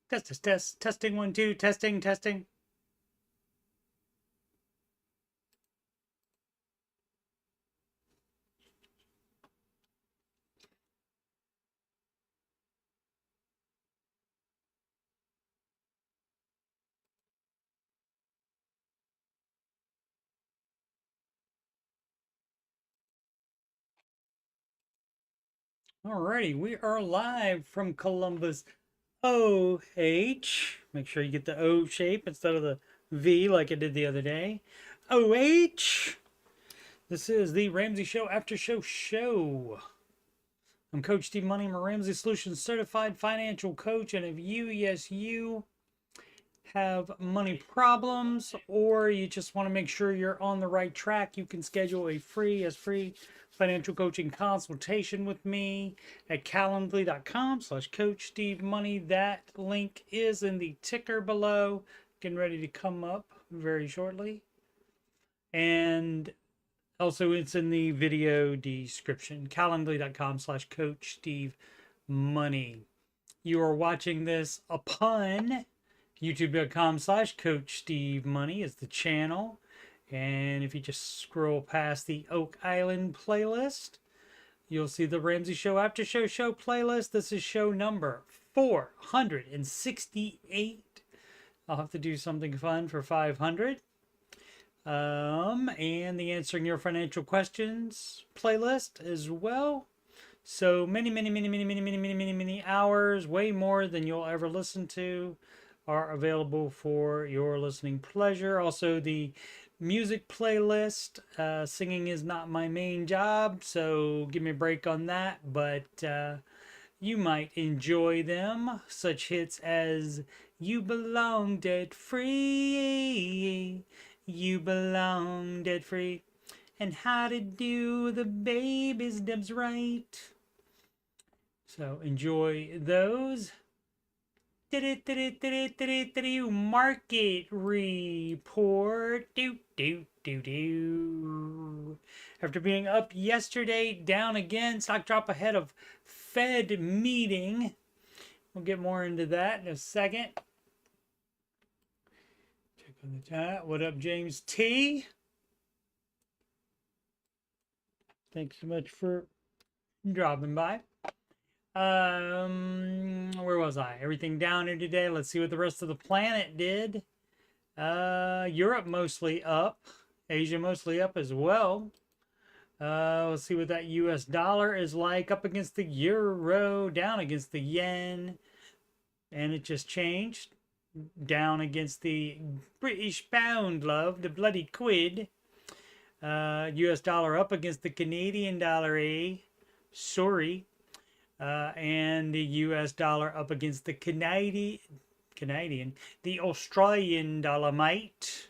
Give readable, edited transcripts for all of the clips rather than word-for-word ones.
Testing 1 2 testing. Alrighty, we are live from Columbus, OH. Make sure you get the O shape instead of the V like I did the other day. OH. This is the Ramsey Show After Show. I'm Coach Steve Money. I'm a Ramsey Solutions certified financial coach. And if you, yes, you have money problems or you just want to make sure you're on the right track, you can schedule a free financial coaching consultation with me at calendly.com/coachstevemoney. That link is in the ticker below, getting ready to come up very shortly. And also it's in the video description, calendly.com/coachstevemoney. You are watching this upon youtube.com/coachstevemoney is the channel. And if you just scroll past the Oak Island playlist, you'll see the Ramsey Show After Show playlist. This is show number 468. I'll have to do something fun for 500. And the Answering Your Financial Questions playlist as well. So many hours, way more than you'll ever listen to, are available for your listening pleasure. Also, the music playlist. Singing is not my main job, so give me a break on that, but you might enjoy them. Such hits as You Belong Dead Free, You Belong Dead Free, and How to Do the Baby's Deb's Right. So enjoy those. Market report. After being up yesterday, down again. Stock drop ahead of Fed meeting. We'll get more into that in a second. Check on the chat. What up, James T? Thanks so much for dropping by. Where was I? Everything down here today. Let's see what the rest of the planet did. Europe mostly up. Asia mostly up as well. Let's see what that US dollar is like. Up against the euro, down against the yen. And it just changed. Down against the British pound, love, the bloody quid. US dollar up against the Canadian dollar, sorry. And the US dollar up against the the Australian dollar, mate.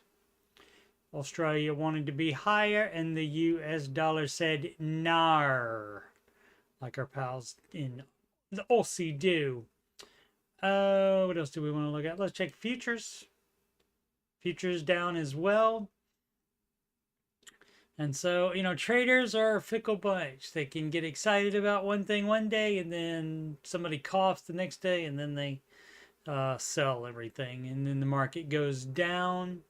Australia wanted to be higher, and the US dollar said nar, like our pals in the Aussie do. What else do we want to look at? Let's check futures. Futures down as well. And so, traders are a fickle bunch. They can get excited about one thing one day, and then somebody coughs the next day, and then they sell everything, and then the market goes down.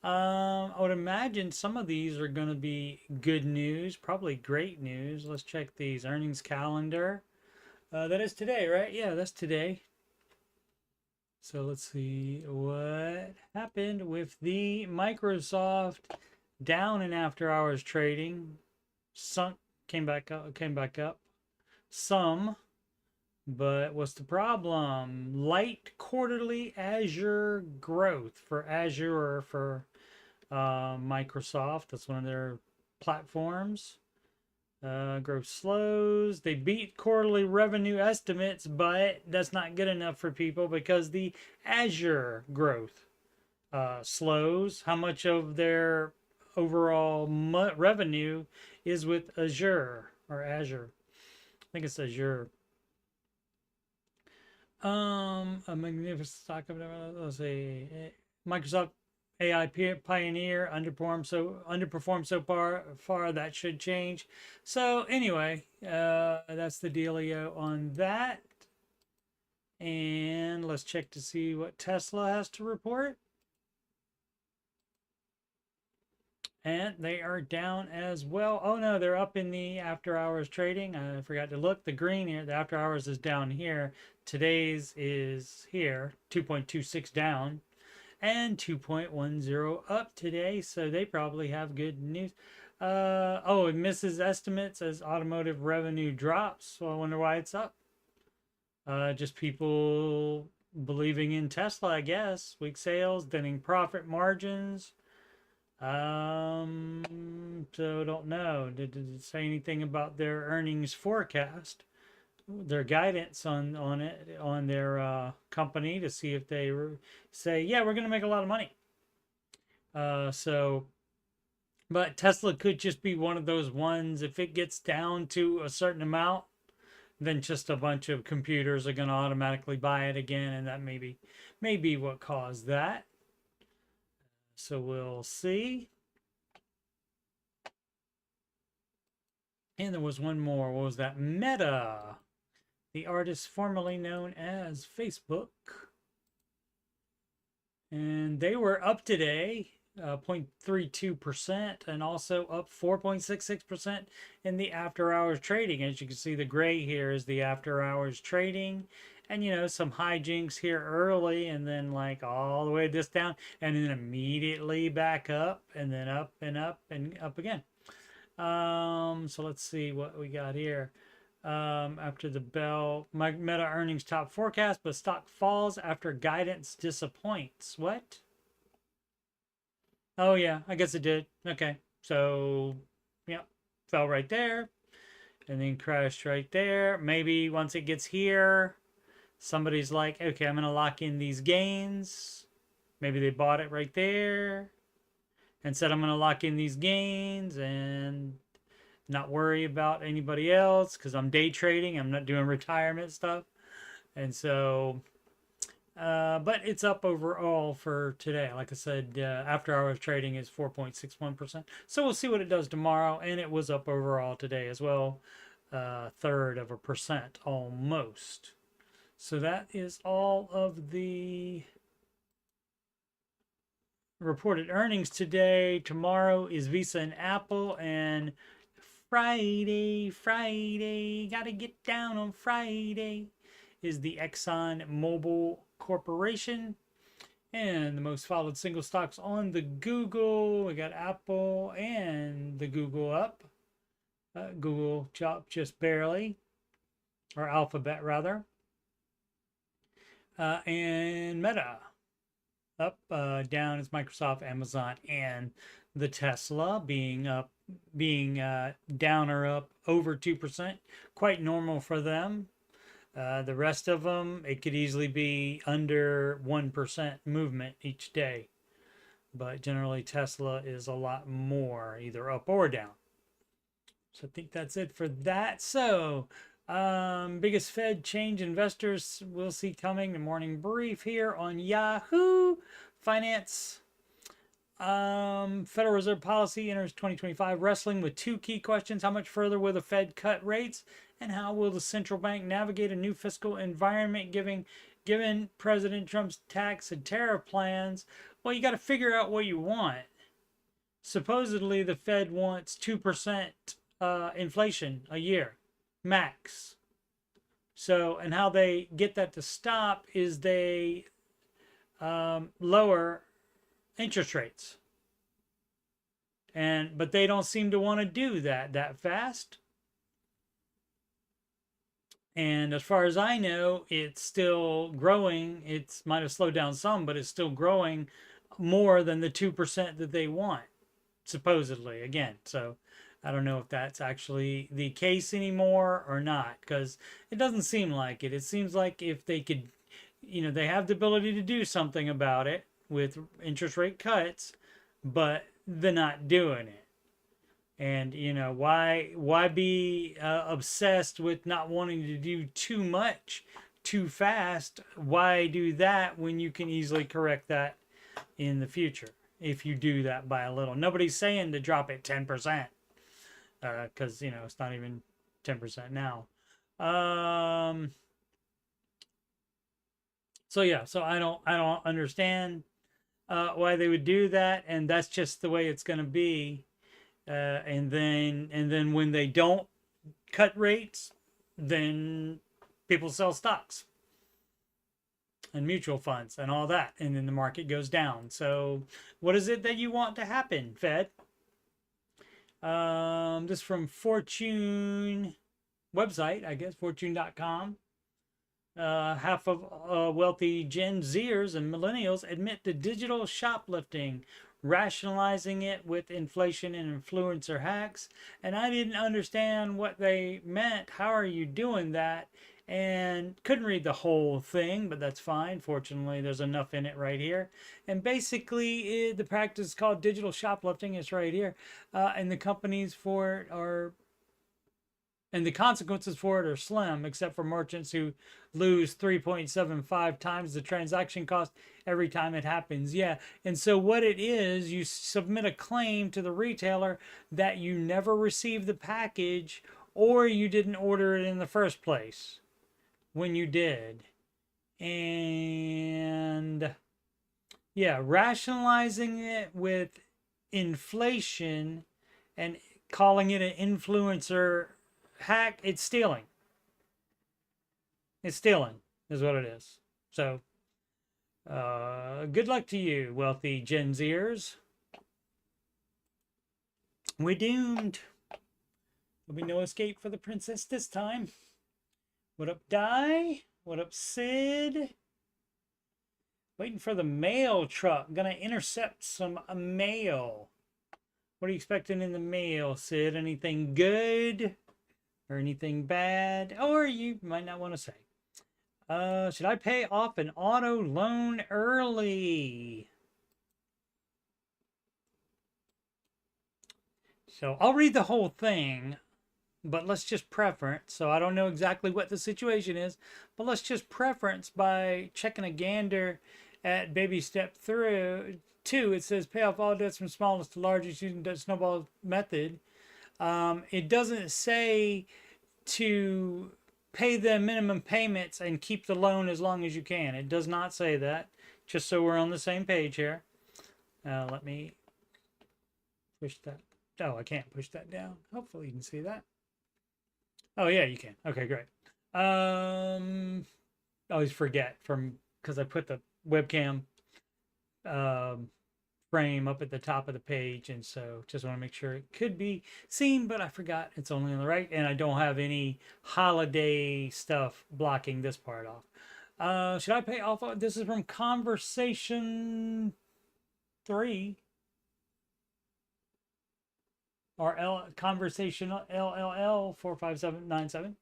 I would imagine some of these are going to be good news, probably great news. Let's check these earnings calendar. That is today, right? Yeah, that's today. So let's see what happened with the Microsoft. Down in after hours trading, sunk, came back up some, but what's the problem? Light quarterly Azure growth for Azure, or for Microsoft. That's one of their platforms. Growth slows. They beat quarterly revenue estimates, but that's not good enough for people because the Azure growth slows. How much of their overall revenue is with Azure, or Azure? I think it's Azure. A magnificent stock of, let's see, Microsoft AI Pioneer underperformed so far. That should change. So anyway, that's the dealio on that. And And let's check to see what Tesla has to report. And they are down as well. Oh no, they're up in the after hours trading. I forgot to look. The green here, the after hours is down here. Today's is here, 2.26 down and 2.10 up today. So they probably have good news. Oh, it misses estimates as automotive revenue drops. So I wonder why it's up. Just people believing in Tesla, I guess. Weak sales, thinning profit margins. So don't know. Did it say anything about their earnings forecast, their guidance on it, on their company, to see if they say, yeah, we're going to make a lot of money. But Tesla could just be one of those ones. If it gets down to a certain amount, then just a bunch of computers are going to automatically buy it again, and that may be what caused that. So we'll see. And there was one more. What was that? Meta, the artist formerly known as Facebook. And they were up today, 0.32%, and also up 4.66% in the after hours trading. As you can see, the gray here is the after hours trading. And, you know, some hijinks here early, and then like all the way this down, and then immediately back up, and then up and up and up again. So let's see what we got here. After the bell, my Meta earnings top forecast, but stock falls after guidance disappoints. What? Oh yeah, I guess it did. Okay, so yeah, fell right there, and then crashed right there. Maybe once it gets here, somebody's like, okay, I'm gonna lock in these gains. Maybe they bought it right there and said, I'm going to lock in these gains and not worry about anybody else because I'm day trading. I'm not doing retirement stuff. And so, but it's up overall for today. Like I said, after hours trading is 4.61%. So we'll see what it does tomorrow. And it was up overall today as well. 1/3% almost. So that is all of the reported earnings today. Tomorrow is Visa and Apple, and Friday, gotta get down on Friday, is the Exxon Mobil Corporation. And the most followed single stocks on the Google, we got Apple and the Google up. Google chopped just barely, or Alphabet rather. And Meta up. Down is Microsoft, Amazon, and the Tesla being down or up over 2%. Quite normal for them. The rest of them, it could easily be under 1% movement each day. But generally, Tesla is a lot more, either up or down. So I think that's it for that. So, biggest Fed change investors will see coming. The morning brief here on Yahoo Finance. Federal Reserve policy enters 2025 wrestling with two key questions. How much further will the Fed cut rates? And how will the central bank navigate a new fiscal environment given President Trump's tax and tariff plans? Well, you got to figure out what you want. Supposedly, the Fed wants 2% inflation a year, max. So, and how they get that to stop is they lower interest rates. But they don't seem to want to do that fast. And as far as I know, it's still growing. It might have slowed down some, but it's still growing more than the 2% that they want, supposedly, again. So I don't know if that's actually the case anymore or not, because it doesn't seem like it. It seems like if they could, they have the ability to do something about it with interest rate cuts, but they're not doing it. And, why be obsessed with not wanting to do too much too fast? Why do that when you can easily correct that in the future if you do that by a little? Nobody's saying to drop it 10%, because, it's not even 10% now. So yeah, so I don't understand why they would do that, and that's just the way it's going to be. And then when they don't cut rates, then people sell stocks and mutual funds and all that, and then the market goes down. So what is it that you want to happen, Fed? This from Fortune website, I guess, fortune.com. Half of wealthy Gen Zers and millennials admit to digital shoplifting, rationalizing it with inflation and influencer hacks. And I didn't understand what they meant. How are you doing that? And couldn't read the whole thing, but that's fine. Fortunately, there's enough in it right here. And basically, the practice is called digital shoplifting. It's right here. And the companies for it are and the consequences for it are slim, except for merchants who lose 3.75 times the transaction cost every time it happens. Yeah. And so what it is, you submit a claim to the retailer that you never received the package or you didn't order it in the first place when you did. And yeah, rationalizing it with inflation and calling it an influencer hack, it's stealing. It's stealing, is what it is. So, good luck to you, wealthy Gen Zers. We doomed. There'll be no escape for the princess this time. What up, Di? What up, Sid? Waiting for the mail truck. Gonna intercept some mail. What are you expecting in the mail, Sid? Anything good? Or anything bad? Or you might not want to say. Should I pay off an auto loan early? So I'll read the whole thing, but let's just preference. So I don't know exactly what the situation is, but let's just preference by checking a gander at baby step through 2. It says pay off all debts from smallest to largest using the snowball method. It doesn't say to pay the minimum payments and keep the loan as long as you can. It does not say that, just so we're on the same page here. Let me push that. Oh, I can't push that down. Hopefully you can see that. Oh yeah, you can. Okay, great. I always forget because I put the webcam frame up at the top of the page, and so just want to make sure it could be seen, but I forgot it's only on the right, and I don't have any holiday stuff blocking this part off. Should I pay off? This is from Conversation 3 or Conversational LLL 45797.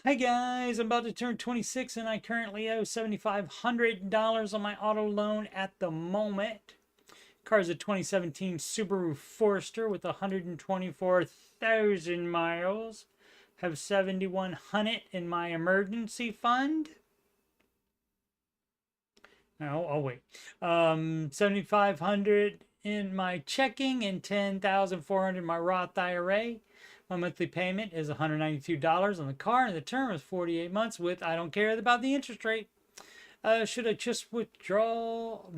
Hi guys, I'm about to turn 26 and I currently owe $7,500 on my auto loan at the moment. Car's a 2017 Subaru Forester with 124,000 miles. Have 7,100 in my emergency fund. No, I'll wait. 7,500 in my checking and 10,400 in my Roth IRA. My monthly payment is $192 on the car, and the term is 48 months with, I don't care about the interest rate. Should I just withdrawal?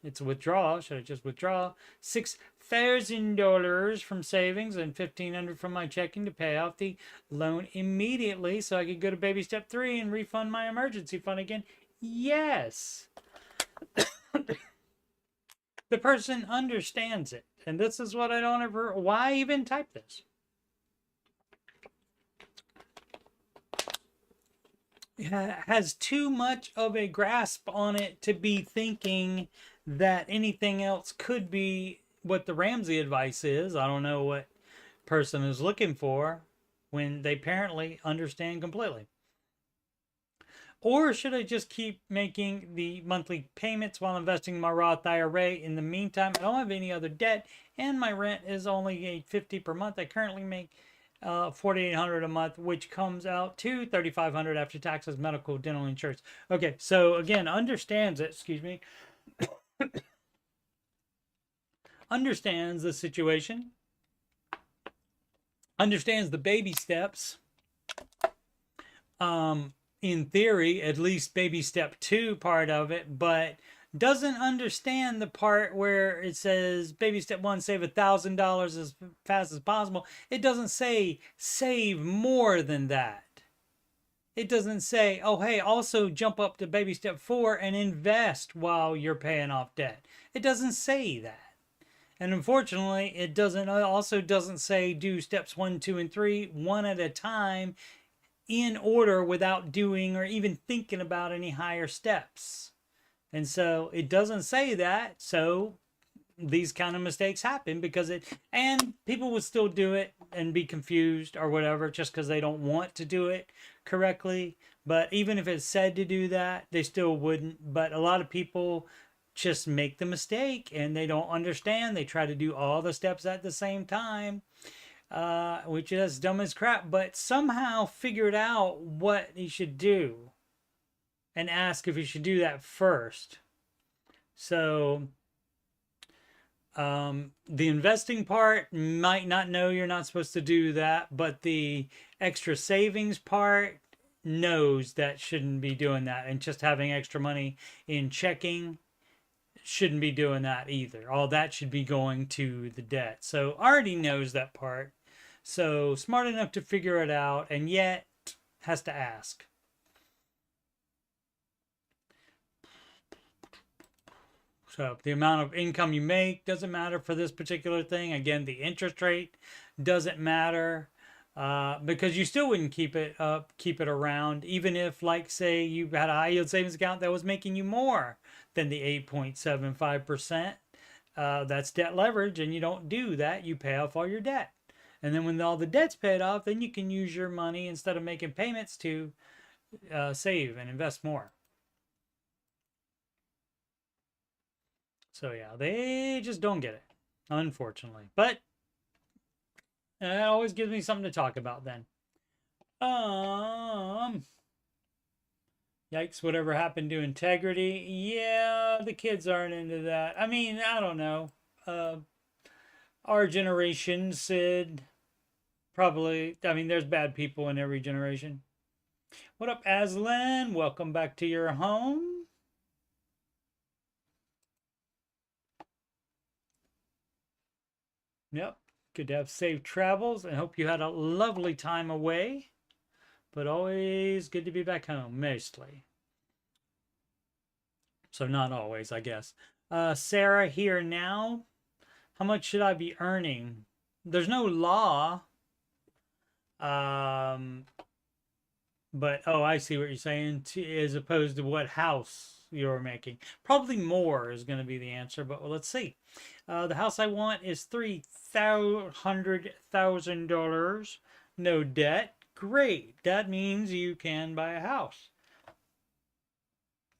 It's a withdrawal. Should I just withdraw $6,000 from savings and $1,500 from my checking to pay off the loan immediately so I could go to baby step 3 and refund my emergency fund again? Yes. The person understands it. And this is what I don't ever... Why even type this? It has too much of a grasp on it to be thinking that anything else could be what the Ramsey advice is. I don't know what person is looking for when they apparently understand completely. Or should I just keep making the monthly payments while investing in my Roth IRA? In the meantime, I don't have any other debt, and my rent is only $850 per month. I currently make $4,800 a month, which comes out to $3,500 after taxes, medical, dental insurance. Okay, so again, understands it. Excuse me. Understands the situation. Understands the baby steps. in theory, at least baby step 2 part of it, but doesn't understand the part where it says baby step 1, save $1,000 as fast as possible. It doesn't say save more than that. It doesn't say, oh, hey, also jump up to baby step 4 and invest while you're paying off debt. It doesn't say that. And unfortunately, it also doesn't say do steps 1, 2, and 3 one at a time in order without doing or even thinking about any higher steps. And so it doesn't say that. So these kind of mistakes happen and people would still do it and be confused or whatever just because they don't want to do it correctly. But even if it's said to do that, they still wouldn't. But a lot of people just make the mistake and they don't understand. They try to do all the steps at the same time, which is dumb as crap, but somehow figured out what he should do and ask if he should do that first. So the investing part might not know you're not supposed to do that, but the extra savings part knows that shouldn't be doing that, and just having extra money in checking shouldn't be doing that either. All that should be going to the debt. So already knows that part. So smart enough to figure it out, and yet has to ask. So the amount of income you make doesn't matter for this particular thing. Again, the interest rate doesn't matter because you still wouldn't keep it around, even if, like, say you had a high yield savings account that was making you more than the 8.75%. That's debt leverage, and you don't do that. You pay off all your debt. And then when all the debt's paid off, then you can use your money instead of making payments to save and invest more. So yeah, they just don't get it, unfortunately. But it always gives me something to talk about then. Yikes, whatever happened to integrity? Yeah, the kids aren't into that. I mean, I don't know. Our generation, Sid, probably, I mean, there's bad people in every generation. What up, Aslan? Welcome back to your home. Yep, good to have safe travels. I hope you had a lovely time away, but always good to be back home, mostly. So not always, I guess. Sarah here now. How much should I be earning? There's no law. But, oh, I see what you're saying, as opposed to what house you're making. Probably more is going to be the answer, but well, let's see. The house I want is $300,000. No debt. Great. That means you can buy a house.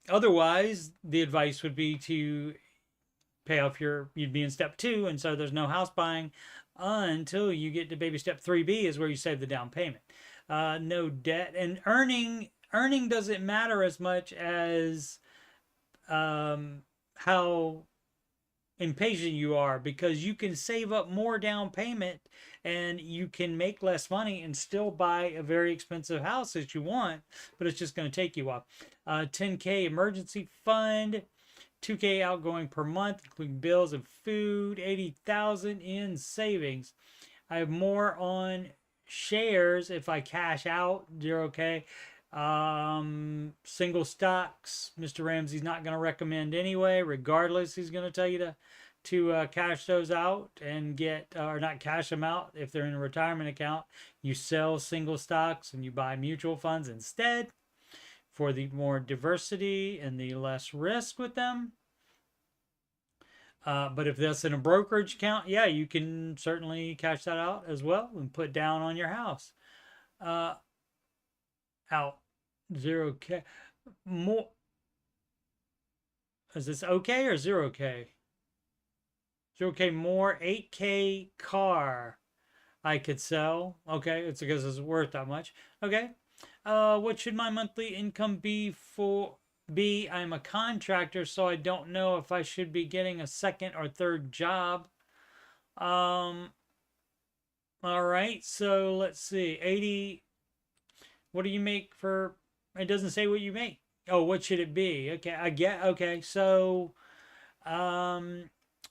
Otherwise, the advice would be to pay off you'd be in step 2, and so there's no house buying until you get to baby step 3B is where you save the down payment. No debt, and earning doesn't matter as much as how impatient you are, because you can save up more down payment and you can make less money and still buy a very expensive house that you want, but it's just going to take you a while. 10K emergency fund, 2K outgoing per month, including bills and food, 80,000 in savings. I have more on shares if I cash out, 0K. Single stocks, Mr. Ramsey's not going to recommend anyway. Regardless, he's going to tell you to cash those out and get, or not cash them out if they're in a retirement account. You sell single stocks and you buy mutual funds instead for the more diversity and the less risk with them. But if that's in a brokerage account, yeah, you can certainly cash that out as well and put down on your house. Out 0K. More. Is this okay or 0K? 0K more, 8K car I could sell. Okay, it's because it's worth that much. Okay. What should my monthly income be I'm a contractor, so I don't know if I should be getting a second or third job. All right, so let's see. 80. What do you make for It doesn't say what you make. Oh, what should it be? Okay, I get. Okay, so um,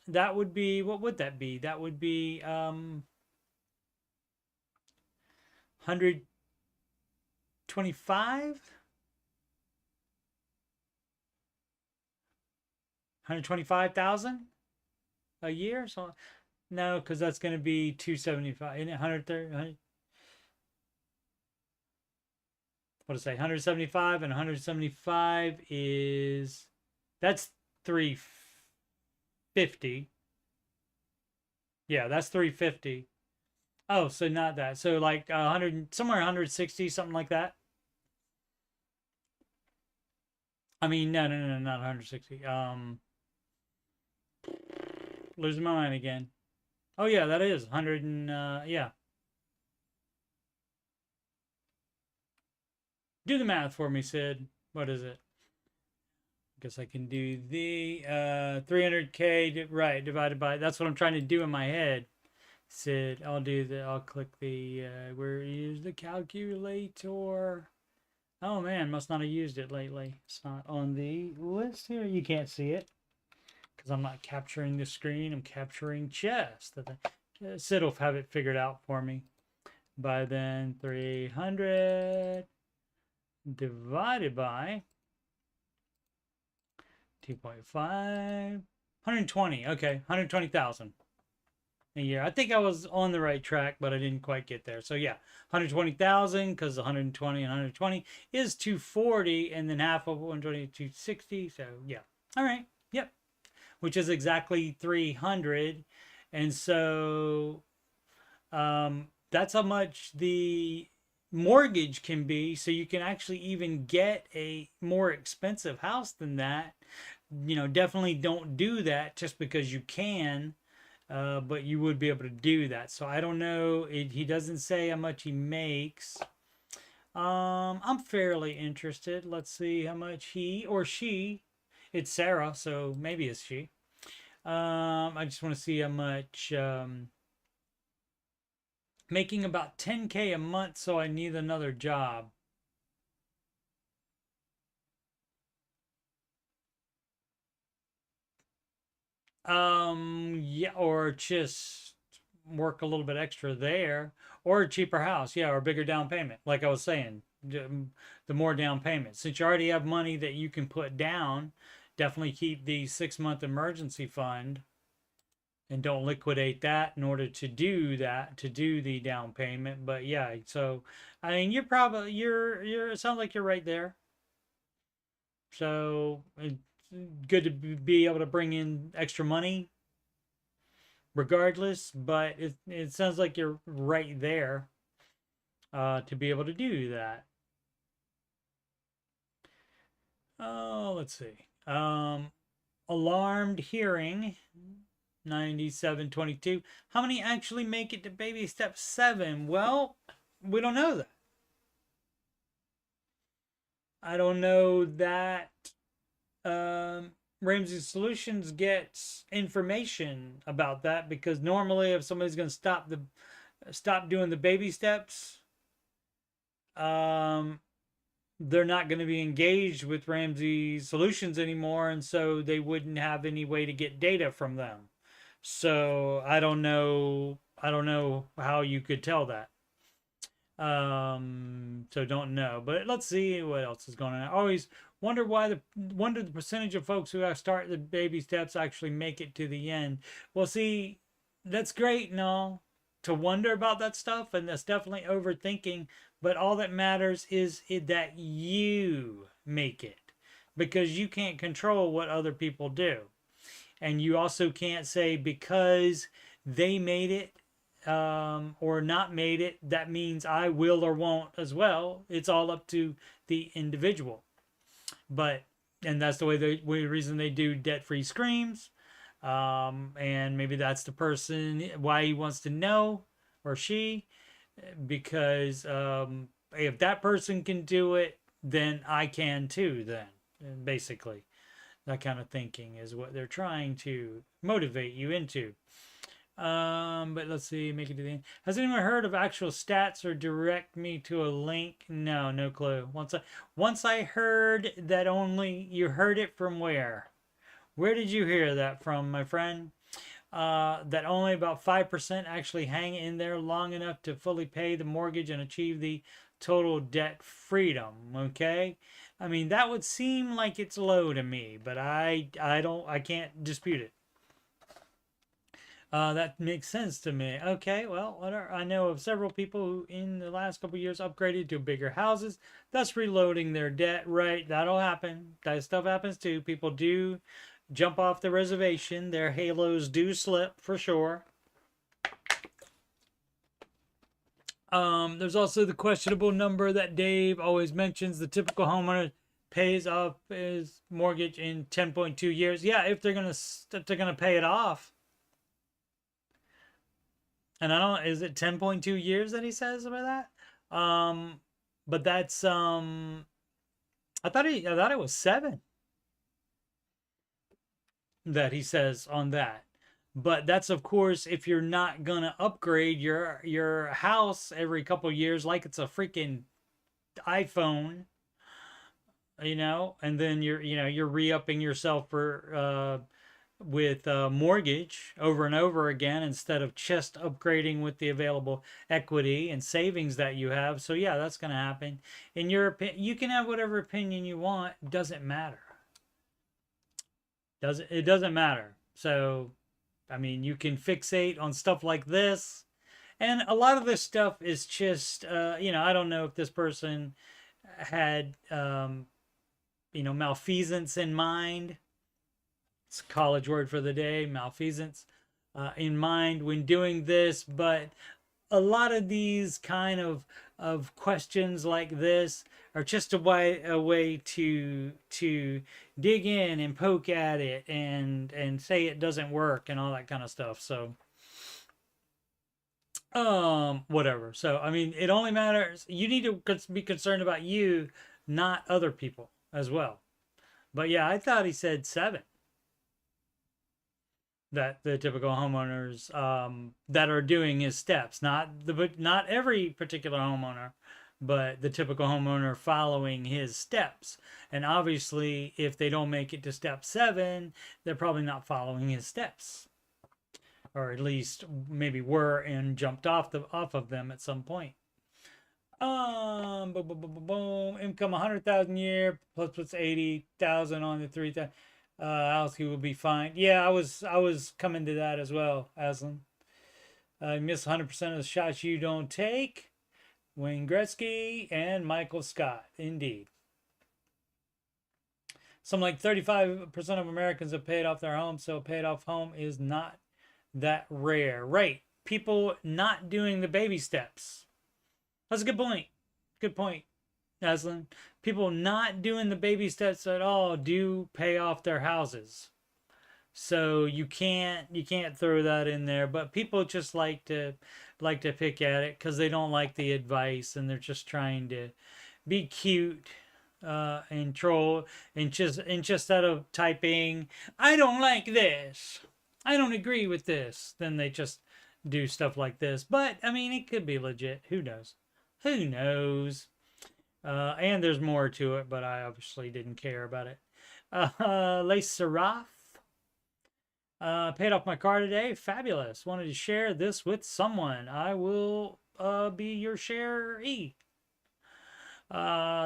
that would be, what would that be? That would be 125, 125,000 a year. So no, because that's going to be 275. Isn't it 130? What to say? 175, and 175 is, that's 350. Yeah, that's 350. Oh, so not that. So like 100, somewhere 160, something like that. I mean, no, no, no, no, not 160. Losing my mind again. Oh yeah, that is 100 and yeah. Do the math for me, Sid. What is it? Guess I can do the 300K, right, divided by, that's what I'm trying to do in my head. Sid, I'll click the, where use the calculator. Oh man, must not have used it lately. It's not on the list here. You can't see it because I'm not capturing the screen. I'm capturing chess. Sid will have it figured out for me. By then, 300 divided by 2.5, 120. Okay, 120,000 a year. I think I was on the right track, but I didn't quite get there. So yeah, 120,000, because 120 and 120 is 240, and then half of 120 is 260. So yeah, all right, yep, which is exactly 300. And so that's how much the mortgage can be. So you can actually even get a more expensive house than that. You know, definitely don't do that just because you can, but you would be able to do that. So I don't know. He doesn't say how much he makes. I'm fairly interested. Let's see how much he or she. It's Sarah, so maybe it's she. I just want to see how much. Making about 10K a month, so I need another job. Yeah, or just work a little bit extra there, or a cheaper house, yeah, or a bigger down payment. Like I was saying, the more down payment. Since you already have money that you can put down, definitely keep the 6-month emergency fund and don't liquidate that in order to do that, to do the down payment. But yeah, so I mean, you're probably, it sounds like you're right there. So it's good to be able to bring in extra money regardless, but it sounds like you're right there to be able to do that. Oh, let's see. Alarmed hearing 9722. How many actually make it to baby step 7? Well, we don't know that. I don't know that Ramsey Solutions gets information about that, because normally if somebody's going to stop doing the baby steps, they're not going to be engaged with Ramsey Solutions anymore, and so they wouldn't have any way to get data from them. So I don't know how you could tell that. So don't know, but let's see what else is going on. I always wonder the percentage of folks who start the baby steps actually make it to the end. Well, see, that's great and all to wonder about that stuff, and that's definitely overthinking. But all that matters is that you make it, because you can't control what other people do, and you also can't say because they made it or not made it, that means I will or won't as well. It's all up to the individual. But, and that's the reason they do debt-free screams. And maybe that's the person, why he wants to know, or she, because if that person can do it, then I can too, then, basically. That kind of thinking is what they're trying to motivate you into. But let's see, make it to the end. Has anyone heard of actual stats or direct me to a link? No, no clue. Once I heard that only you heard it from where? Where did you hear that from, my friend? That only about 5% actually hang in there long enough to fully pay the mortgage and achieve the total debt freedom. Okay, I mean that would seem like it's low to me, but I can't dispute it. That makes sense to me. Okay, well, I know of several people who, in the last couple of years, upgraded to bigger houses, thus reloading their debt. Right, that'll happen. That stuff happens too. People do jump off the reservation. Their halos do slip for sure. There's also the questionable number that Dave always mentions. The typical homeowner pays off his mortgage in 10.2 years. Yeah, if they're gonna pay it off. And I don't, is it 10.2 years that he says about that? But that's I thought it was 7 that he says on that. But that's, of course, if you're not gonna upgrade your house every couple years like it's a freaking iPhone, and then you're re-upping yourself for with mortgage over and over again instead of just upgrading with the available equity and savings that you have. So yeah, that's going to happen. In your opinion, you can have whatever opinion you want. Doesn't matter. It doesn't matter. So, I mean, you can fixate on stuff like this, and a lot of this stuff is just, I don't know if this person had, malfeasance in mind. It's a college word for the day, malfeasance, in mind when doing this. But a lot of these kind of questions like this are just a way to dig in and poke at it and say it doesn't work and all that kind of stuff. So whatever. So I mean, it only matters, you need to be concerned about you, not other people as well. But yeah, I thought he said 7, that the typical homeowners that are doing his steps, not every particular homeowner, but the typical homeowner following his steps. And obviously, if they don't make it to step 7, they're probably not following his steps, or at least maybe were and jumped off of them at some point. Boom, boom, boom, boom, boom. Income 100,000 a year plus 80,000 on the 3,000. Alski will be fine. Yeah, I was coming to that as well, Aslan. You miss 100% of the shots you don't take. Wayne Gretzky and Michael Scott, indeed. Something like 35% of Americans have paid off their home, so a paid off home is not that rare. Right. People not doing the baby steps. That's a good point. Good point, Aslan. People not doing the baby steps at all do pay off their houses. So you can't throw that in there. But people just like to pick at it because they don't like the advice and they're just trying to be cute and troll, and just instead of typing, I don't like this, I don't agree with this, then they just do stuff like this. But I mean, it could be legit. Who knows? Who knows? And there's more to it, but I obviously didn't care about it. Le Seraph. Paid off my car today. Fabulous. Wanted to share this with someone. I will be your sharee.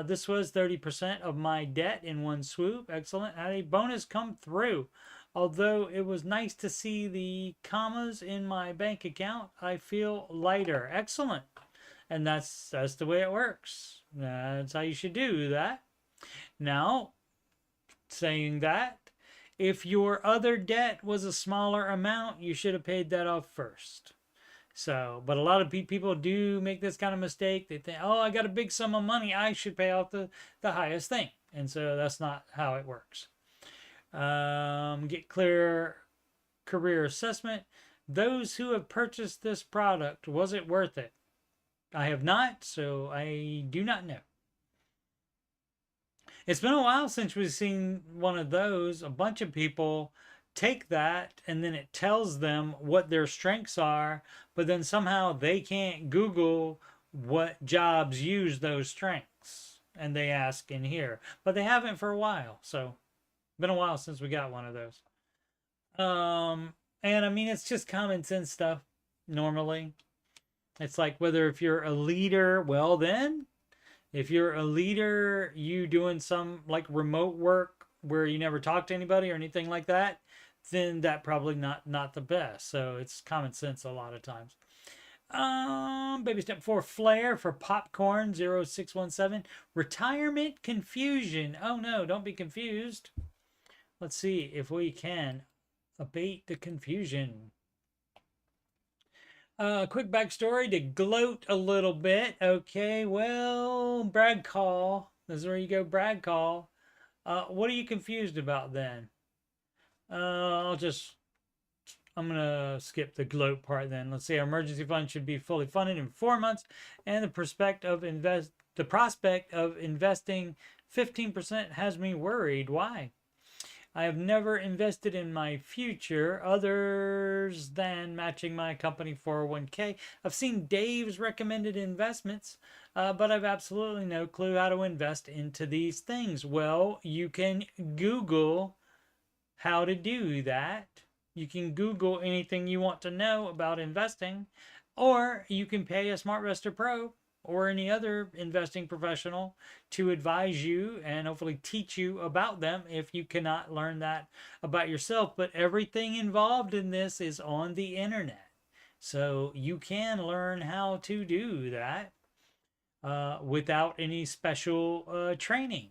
This was 30% of my debt in one swoop. Excellent. Had a bonus come through. Although it was nice to see the commas in my bank account, I feel lighter. Excellent. And that's the way it works. That's how you should do that. Now, saying that, if your other debt was a smaller amount, you should have paid that off first. So, but a lot of people do make this kind of mistake. They think, oh, I got a big sum of money, I should pay off the highest thing. And so that's not how it works. Get clear career assessment. Those who have purchased this product, was it worth it? I have not, so I do not know. It's been a while since we've seen one of those. A bunch of people take that and then it tells them what their strengths are, but then somehow they can't Google what jobs use those strengths. And they ask in here, but they haven't for a while. So, been a while since we got one of those. And I mean, it's just common sense stuff normally. It's like whether if you're a leader, well, then if you're a leader, you doing some like remote work where you never talk to anybody or anything like that, then that probably not the best. So it's common sense a lot of times. Baby step 4, flare for popcorn 0617. Retirement confusion. Oh no, don't be confused. Let's see if we can abate the confusion. Quick backstory to gloat a little bit. Okay, well, brag call. This is where you go brag call. What are you confused about then? I'm gonna skip the gloat part then. Let's see. Our emergency fund should be fully funded in 4 months, and the prospect of investing 15% has me worried. Why? I have never invested in my future others than matching my company 401k. I've seen Dave's recommended investments, but I've absolutely no clue how to invest into these things. Well, you can Google how to do that. You can Google anything you want to know about investing, or you can pay a SmartVestor Pro or any other investing professional to advise you and hopefully teach you about them if you cannot learn that about yourself. But everything involved in this is on the internet. So you can learn how to do that without any special training.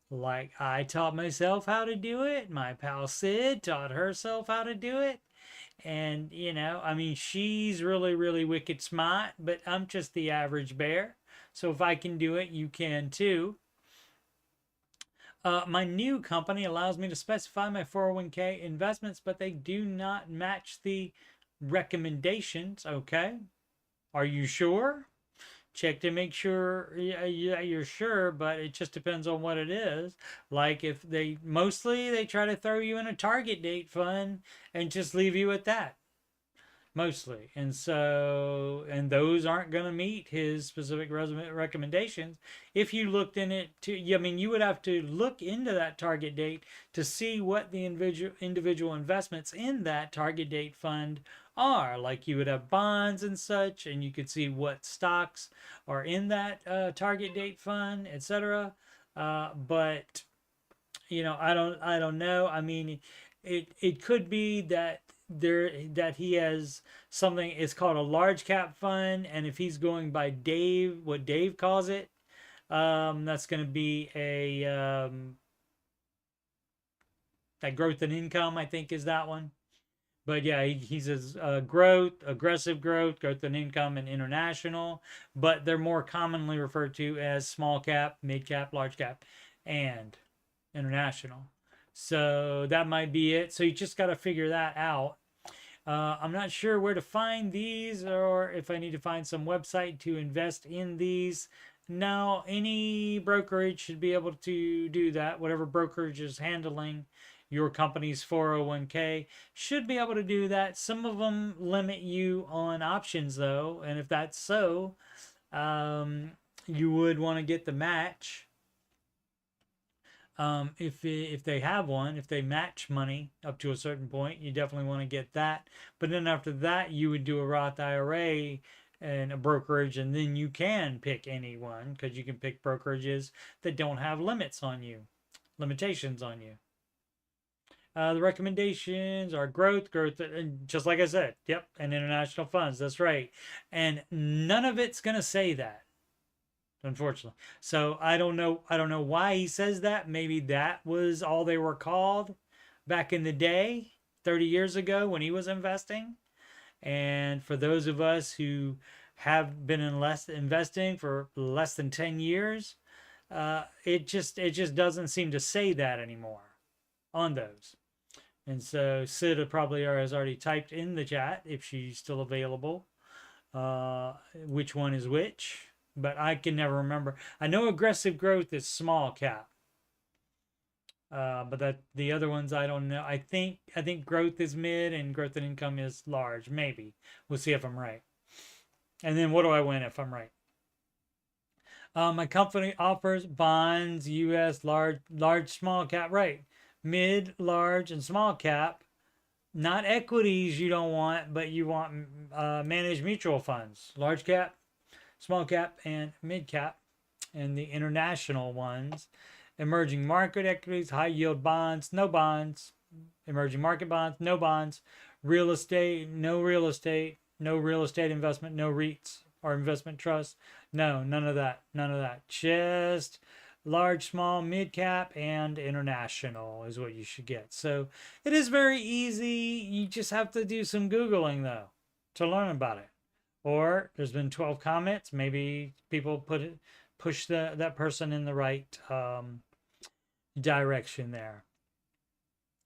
Like I taught myself how to do it. My pal Sid taught herself how to do it. And, you know, I mean, she's really, really wicked smart, but I'm just the average bear. So if I can do it, you can too. My new company allows me to specify my 401k investments, but they do not match the recommendations. Okay. Are you sure? Check to make sure you're sure, but it just depends on what it is. Like if they try to throw you in a target date fund and just leave you at that mostly. And those aren't going to meet his specific recommendations. If you looked in it I mean, you would have to look into that target date to see what the individual investments in that target date fund are. Like you would have bonds and such, and you could see what stocks are in that target date fund, etc. But you know, I don't know. I mean, it could be that he has something. It's called a large cap fund, and if he's going by Dave, what Dave calls it, that's going to be a that growth and income, I think, is that one. But yeah, he says growth, aggressive growth, growth and income, and international. But they're more commonly referred to as small cap, mid cap, large cap, and international. So that might be it. So you just got to figure that out. I'm not sure where to find these or if I need to find some website to invest in these. Now, any brokerage should be able to do that. Whatever brokerage is handling your company's 401k should be able to do that. Some of them limit you on options though. And if that's so, you would want to get the match. If they have one, if they match money up to a certain point, you definitely want to get that. But then after that, you would do a Roth IRA and a brokerage, and then you can pick any one because you can pick brokerages that don't have limitations on you. The recommendations are growth, and just like I said, yep, and international funds. That's right, and none of it's gonna say that, unfortunately. So I don't know why he says that. Maybe that was all they were called back in the day, 30 years ago when he was investing. And for those of us who have been investing for less than 10 years, it just doesn't seem to say that anymore on those. And so Sid probably has already typed in the chat if she's still available, which one is which. But I can never remember. I know aggressive growth is small cap. But that the other ones I don't know. I think growth is mid and growth in income is large. Maybe we'll see if I'm right. And then what do I win if I'm right? My company offers bonds, U.S. large, small cap, right? Mid, large, and small cap. Not equities you don't want, but you want managed mutual funds, large cap, small cap, and mid cap, and the international ones. Emerging market equities, high yield bonds, no bonds. Emerging market bonds, no bonds. Real estate, no real estate. No real estate investment, no REITs or investment trusts. No, none of that. None of that. Just large, small, mid cap, and international is what you should get. So it is very easy. You just have to do some Googling though to learn about it. Or there's been 12 comments. Maybe people push that person in the right direction there.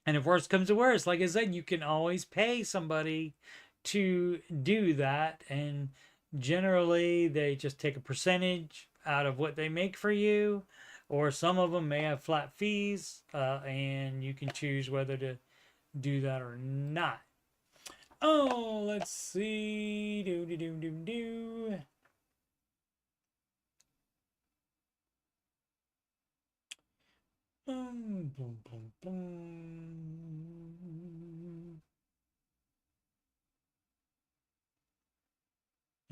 And if worse comes to worse, like I said, you can always pay somebody to do that. And generally, they just take a percentage out of what they make for you. Or some of them may have flat fees, and you can choose whether to do that or not. Oh, let's see. Do. Boom, boom, boom.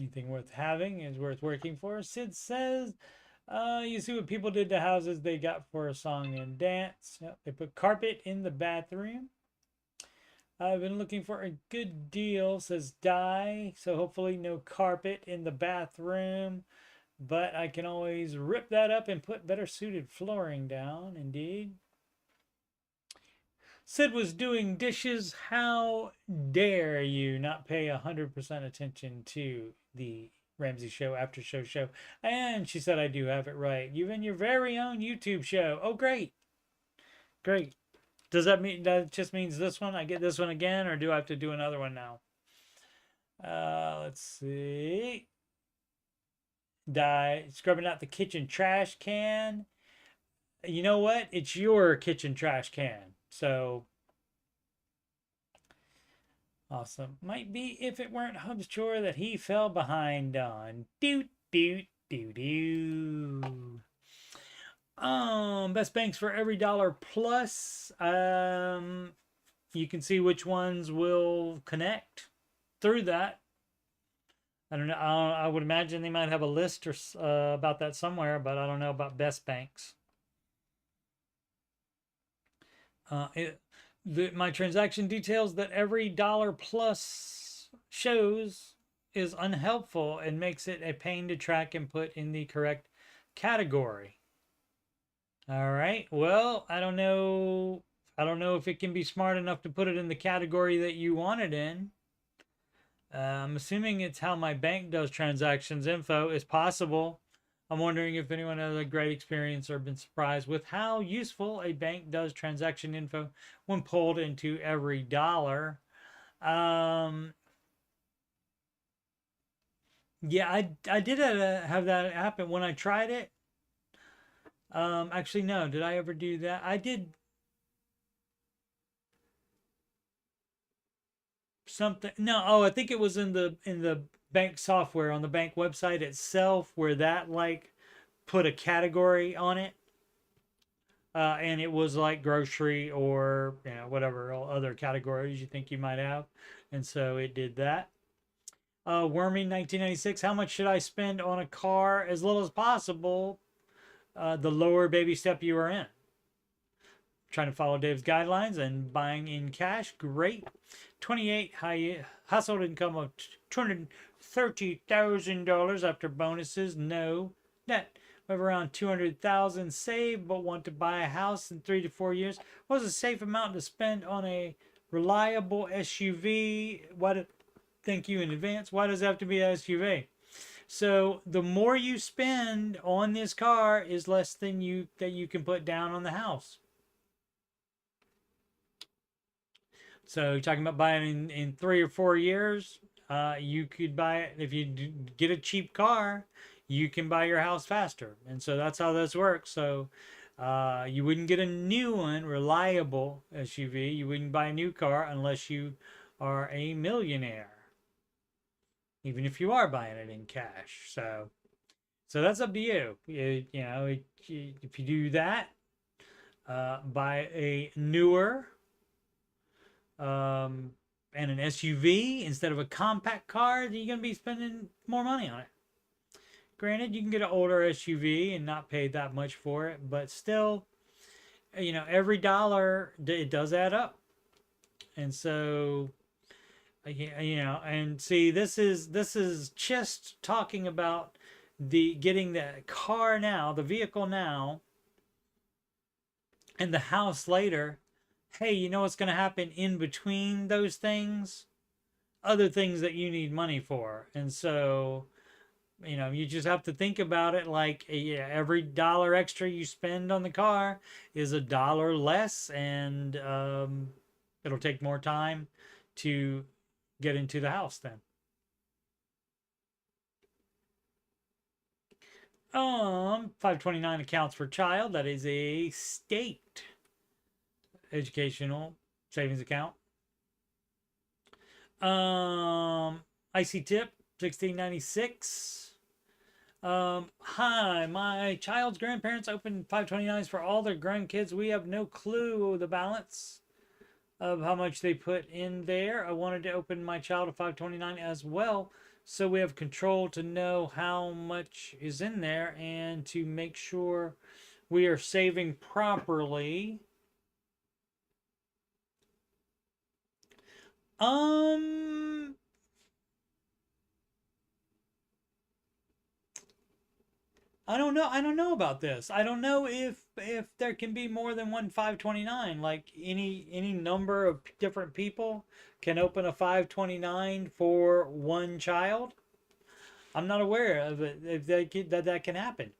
Anything worth having is worth working for. Sid says, you see what people did to houses they got for a song and dance. Yep, they put carpet in the bathroom. I've been looking for a good deal, says Die. So hopefully no carpet in the bathroom. But I can always rip that up and put better suited flooring down. Indeed. Sid was doing dishes. How dare you not pay 100% attention to the Ramsey Show Aftershow show? And she said, I do have it right. Even your very own YouTube show. Oh, great. Great. Does that mean that just means this one? I get this one again, or do I have to do another one now? Let's see. Die scrubbing out the kitchen trash can. You know what? It's your kitchen trash can. So awesome. Might be if it weren't Hub's chore that he fell behind on. Doot doot doo doo. Best banks for every dollar plus. You can see which ones will connect through that. I don't know. I would imagine they might have a list or about that somewhere, but I don't know about best banks. My transaction details that every dollar plus shows is unhelpful and makes it a pain to track and put in the correct category. All right. Well, I don't know. I don't know if it can be smart enough to put it in the category that you want it in. I'm assuming it's how my bank does transactions info. Is possible. I'm wondering if anyone has a great experience or been surprised with how useful a bank does transaction info when pulled into every dollar. Yeah, I did have that happen when I tried it. Actually, no. Did I ever do that? I did something. No. Oh, I think it was in the bank software on the bank website itself where that like put a category on it. And it was like grocery or whatever other categories you think you might have, and so it did that. Wormy 1996. How much should I spend on a car? As little as possible. The lower baby step you are in. Trying to follow Dave's guidelines and buying in cash. Great. 28 household income of $230,000 after bonuses. No debt. We have around 200,000 saved, but want to buy a house in 3 to 4 years. What's a safe amount to spend on a reliable SUV? Thank you in advance. Why does it have to be an SUV? So the more you spend on this car is less than you can put down on the house. So you're talking about buying in 3 or 4 years. You could buy it if you get a cheap car. You can buy your house faster, and so that's how this works. So You wouldn't get a new one, reliable SUV. You wouldn't buy a new car unless you are a millionaire, even if you are buying it in cash. So that's up to you. If you do that, buy a newer and an SUV instead of a compact car, you're going to be spending more money on it. Granted, you can get an older SUV and not pay that much for it, but still, every dollar, it does add up. And so, and see, this is just talking about getting the car now, the vehicle now, and the house later. Hey, you know what's going to happen in between those things? Other things that you need money for. And so, you just have to think about it like every dollar extra you spend on the car is a dollar less, and it'll take more time to get into the house then. 529 accounts per child. That is a state educational savings account. IC tip 1696. Hi, my child's grandparents opened 529s for all their grandkids. We have no clue the balance of how much they put in there. I wanted to open my child a 529 as well, so we have control to know how much is in there and to make sure we are saving properly. I don't know. I don't know about this. I don't know if there can be more than one 529. Like any number of different people can open a 529 for one child. I'm not aware of it if that can happen.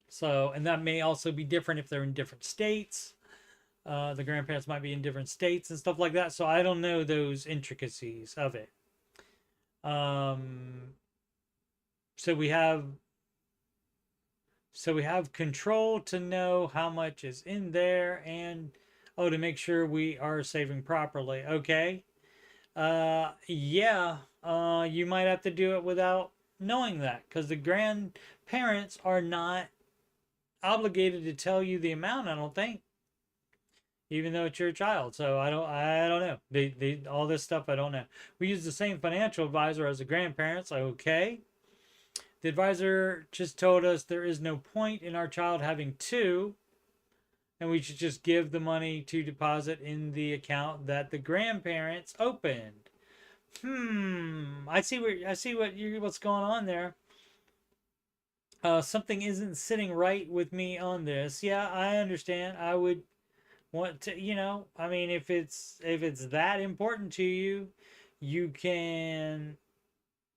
So, and that may also be different if they're in different states. The grandparents might be in different states and stuff like that. So I don't know those intricacies of it. So we have control to know how much is in there, and to make sure we are saving properly. Okay. Yeah. You might have to do it without knowing that, because the grandparents are not obligated to tell you the amount, I don't think, even though it's your child. So I don't know. All this stuff I don't know. We use the same financial advisor as the grandparents. Okay. The advisor just told us there is no point in our child having two, and we should just give the money to deposit in the account that the grandparents opened. I see what's going on there. Something isn't sitting right with me on this. Yeah, I understand. I would want to, I mean, if it's that important to you, you can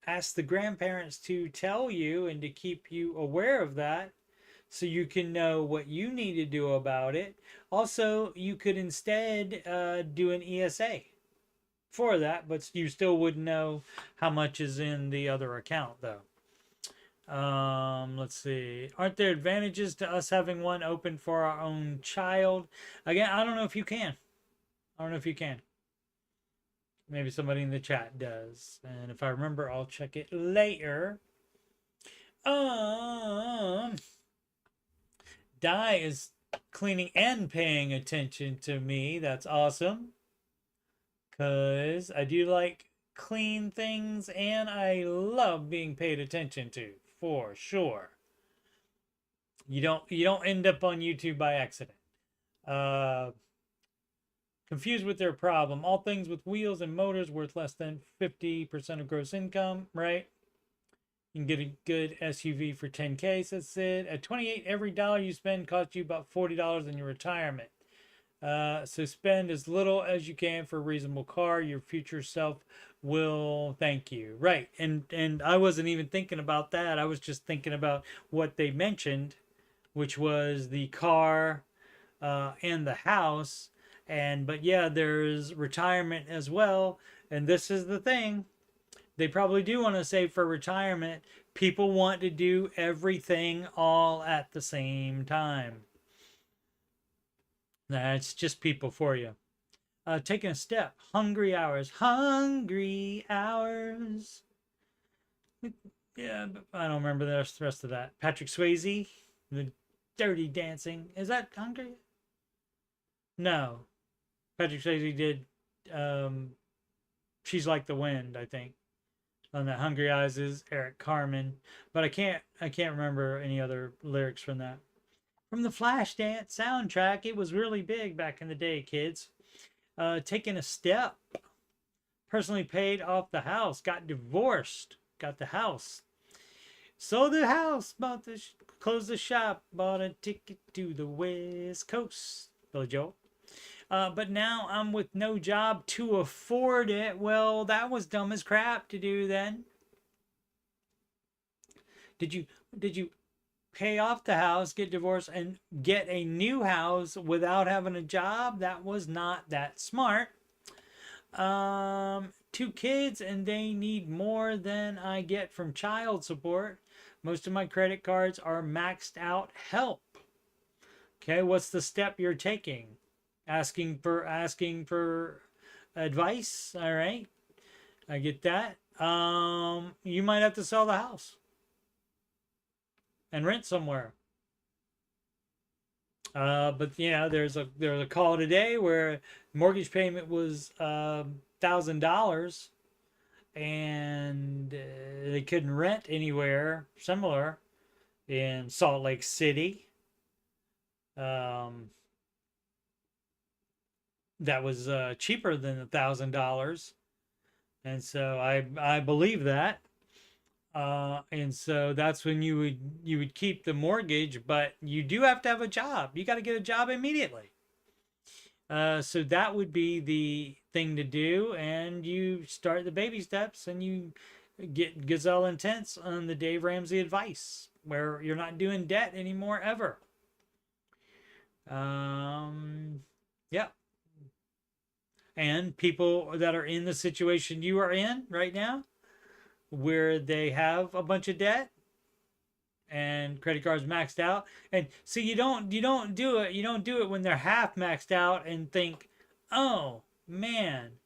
ask the grandparents to tell you and to keep you aware of that, so you can know what you need to do about it. Also, you could instead do an ESA for that, but you still wouldn't know how much is in the other account, though. Let's see. Aren't there advantages to us having one open for our own child? Again, I don't know if you can. Maybe somebody in the chat does. And if I remember, I'll check it later. Di is cleaning and paying attention to me. That's awesome. Because I do like clean things, and I love being paid attention to, for sure. You don't end up on YouTube by accident. Confused with their problem. All things with wheels and motors worth less than 50% of gross income, right? You can get a good SUV for 10K, says Sid. At 28, every dollar you spend costs you about $40 in your retirement. So spend as little as you can for a reasonable car. Your future self will thank you. Right. And I wasn't even thinking about that. I was just thinking about what they mentioned, which was the car and the house. But yeah, there's retirement as well. And this is the thing. They probably do want to save for retirement. People want to do everything all at the same time. That's just people for you. Taking a step. Hungry hours. Hungry hours. Yeah, but I don't remember the rest of that. Patrick Swayze, the Dirty Dancing. Is that Hungry? No. Patrick Swayze did She's Like the Wind, I think. On the Hungry Eyes is Eric Carmen. But I can't remember any other lyrics from that. From the Flashdance soundtrack, it was really big back in the day, kids. Taking a step. Personally paid off the house. Got divorced. Got the house. Sold the house. Closed the shop. Bought a ticket to the West Coast. Billy Joel. But now I'm with no job to afford it. Well, that was dumb as crap to do then. Did you pay off the house, get divorced, and get a new house without having a job? That was not that smart. 2 kids and they need more than I get from child support. Most of my credit cards are maxed out. Help. Okay, what's the step you're taking? Asking for advice. All right, I get that. You might have to sell the house and rent somewhere. But yeah, there's a call today where mortgage payment was $1,000, and they couldn't rent anywhere similar in Salt Lake City. That was cheaper than $1,000, and so I believe that. And so that's when you would keep the mortgage, but you do have to have a job. You got to get a job immediately. So that would be the thing to do, and you start the baby steps, and you get gazelle intense on the Dave Ramsey advice, where you're not doing debt anymore ever. Yeah. And people that are in the situation you are in right now, where they have a bunch of debt and credit cards maxed out, and see, you don't do it when they're half maxed out and think, oh man,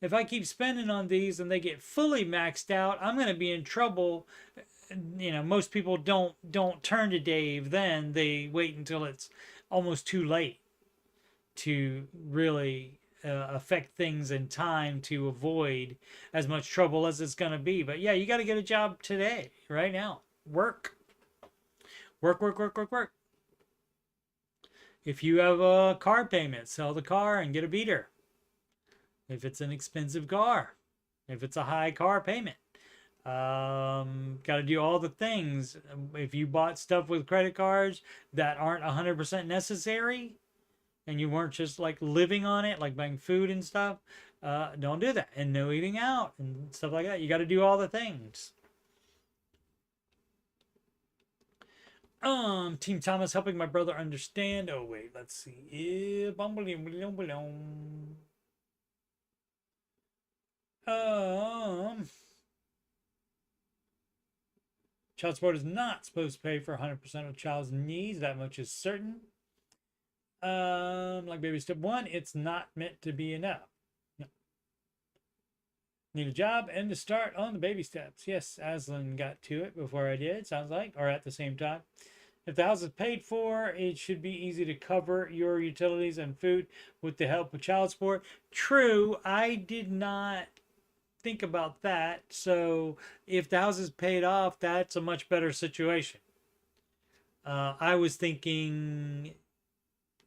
if I keep spending on these and they get fully maxed out, I'm going to be in trouble. You know, most people don't turn to Dave then. They wait until it's almost too late to really affect things in time to avoid as much trouble as it's going to be. But yeah, you got to get a job today, right now. Work. If you have a car payment, sell the car and get a beater. If it's an expensive car, if it's a high car payment, got to do all the things. If you bought stuff with credit cards that aren't 100% necessary, and you weren't just like living on it, like buying food and stuff, don't do that. And no eating out and stuff like that. You got to do all the things. Team Thomas helping my brother understand. Oh wait, let's see. Child support is not supposed to pay for 100% of child's needs. That much is certain. Like baby step 1, it's not meant to be enough. No. Need a job and to start on the baby steps. Yes, Aslan got to it before I did, sounds like, or at the same time. If the house is paid for, it should be easy to cover your utilities and food with the help of child support. True, I did not think about that. So if the house is paid off, that's a much better situation. I was thinking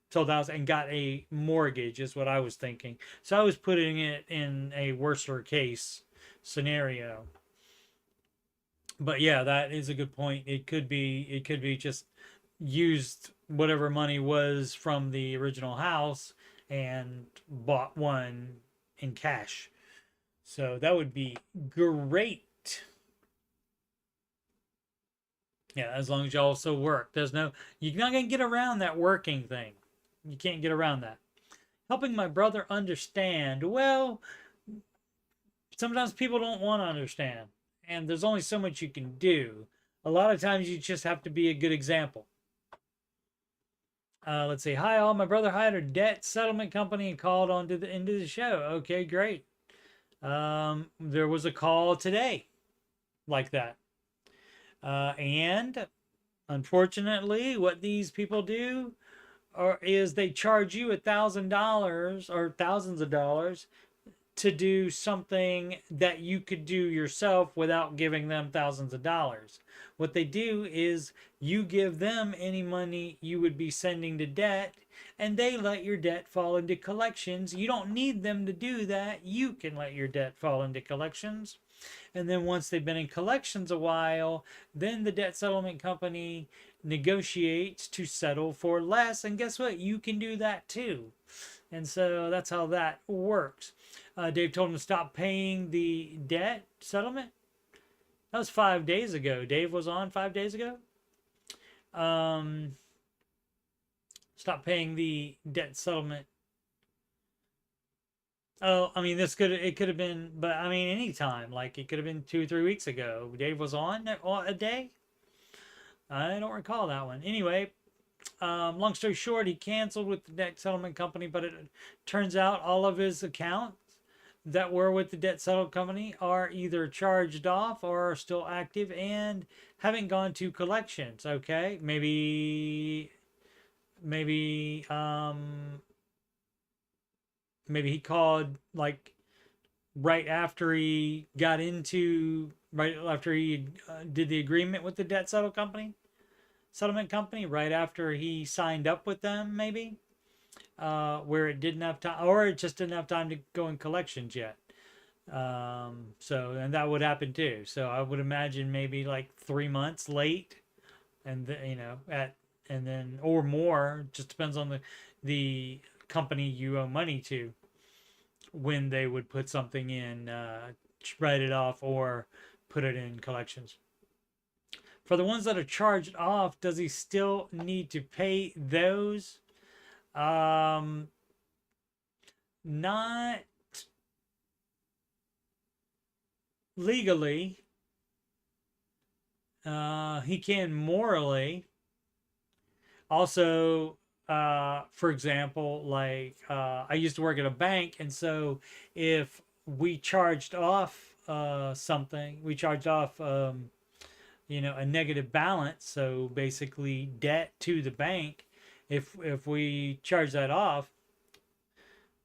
sold the house and got a mortgage is what I was thinking. So I was putting it in a worser case scenario. But yeah, that is a good point. It could be just used whatever money was from the original house and bought one in cash. So that would be great. Yeah, as long as you also work. You're not going to get around that working thing. You can't get around that. Helping my brother understand. Well, sometimes people don't want to understand, and there's only so much you can do. A lot of times you just have to be a good example. Let's see. Hi, all. My brother hired a debt settlement company and called on to the end of the show. Okay, great. There was a call today like that. And unfortunately, what these people do is they charge you $1,000 or thousands of dollars to do something that you could do yourself without giving them thousands of dollars. What they do is you give them any money you would be sending to debt, and they let your debt fall into collections. You don't need them to do that. You can let your debt fall into collections. And then once they've been in collections a while, then the debt settlement company negotiates to settle for less. And guess what? You can do that too. And so that's how that works. Dave told him to stop paying the debt settlement. That was 5 days ago. Dave was on 5 days ago. Stop paying the debt settlement. Oh, I mean, it could have been, but I mean, anytime. Like, it could have been 2 or 3 weeks ago. Dave was on a day. I don't recall that one. Anyway, long story short, he canceled with the debt settlement company, but it turns out all of his accounts that were with the debt settlement company are either charged off or are still active and haven't gone to collections. Okay, maybe maybe he called like right after he did the agreement with the debt settlement company, right after he signed up with them, maybe, where it didn't have time, or it just didn't have time to go in collections yet. So, and that would happen too. So I would imagine maybe like 3 months late, and and then or more. Just depends on the company you owe money to, when they would put something in, write it off or put it in collections. For the ones that are charged off, does he still need to pay those? Not legally. He can morally. Also, for example, like I used to work at a bank, and so if we charged off something, we charged off a negative balance, so basically debt to the bank. If we charged that off,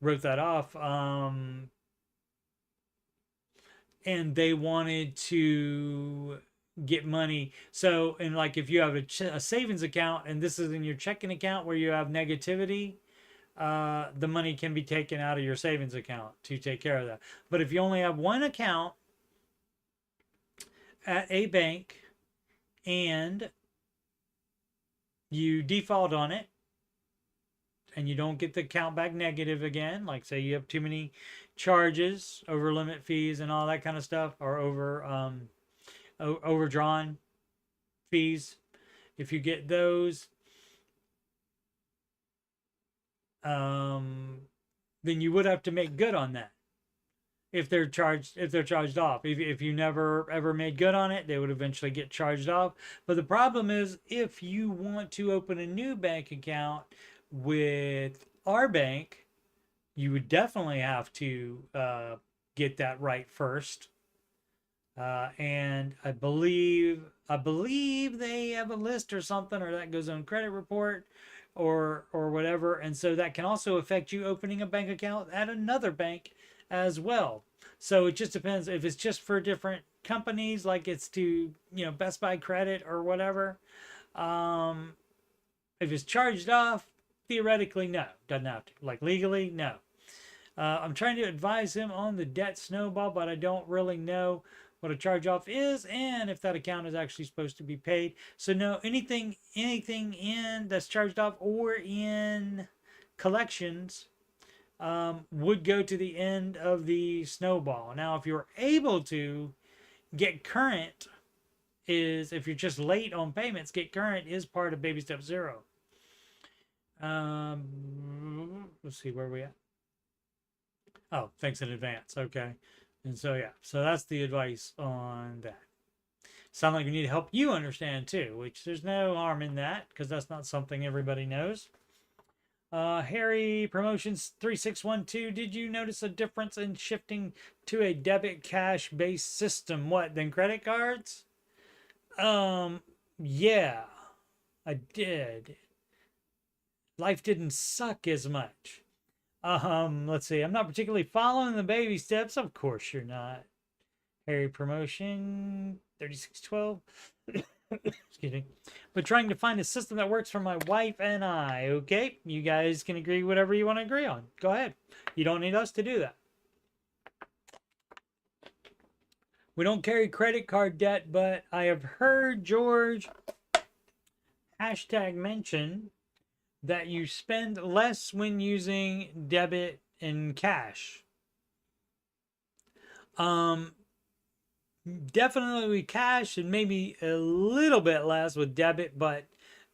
wrote that off, and they wanted to get money. So, and like if you have a savings account and this is in your checking account where you have negativity, the money can be taken out of your savings account to take care of that. But if you only have one account at a bank and you default on it and you don't get the account back negative again, like say you have too many charges, over limit fees and all that kind of stuff, or overdrawn fees, if you get those, then you would have to make good on that. If they're charged off, if you never ever made good on it, they would eventually get charged off. But the problem is, if you want to open a new bank account with our bank, you would definitely have to get that right first. And I believe they have a list or something, or that goes on credit report or whatever. And so that can also affect you opening a bank account at another bank as well. So it just depends if it's just for different companies, like it's to, Best Buy credit or whatever. If it's charged off, theoretically, no, doesn't have to. Like legally, no. I'm trying to advise him on the debt snowball, but I don't really know what a charge off is and if that account is actually supposed to be paid. So no, anything in that's charged off or in collections would go to the end of the snowball. Now, if you're able to get current, if you're just late on payments, get current is part of baby step 0. Let's see, where are we at? Oh, thanks in advance. Okay. And so, yeah, so that's the advice on that. Sound like we need to help you understand too, which there's no harm in that because that's not something everybody knows. Harry Promotions 3612, did you notice a difference in shifting to a debit cash based system? What, than credit cards? Yeah, I did. Life didn't suck as much. Let's see. I'm not particularly following the baby steps. Of course you're not. Harry Promotion 3612. Excuse me. But trying to find a system that works for my wife and I. Okay, you guys can agree whatever you want to agree on. Go ahead. You don't need us to do that. We don't carry credit card debt, but I have heard George hashtag mention that you spend less when using debit and cash. Definitely with cash and maybe a little bit less with debit, but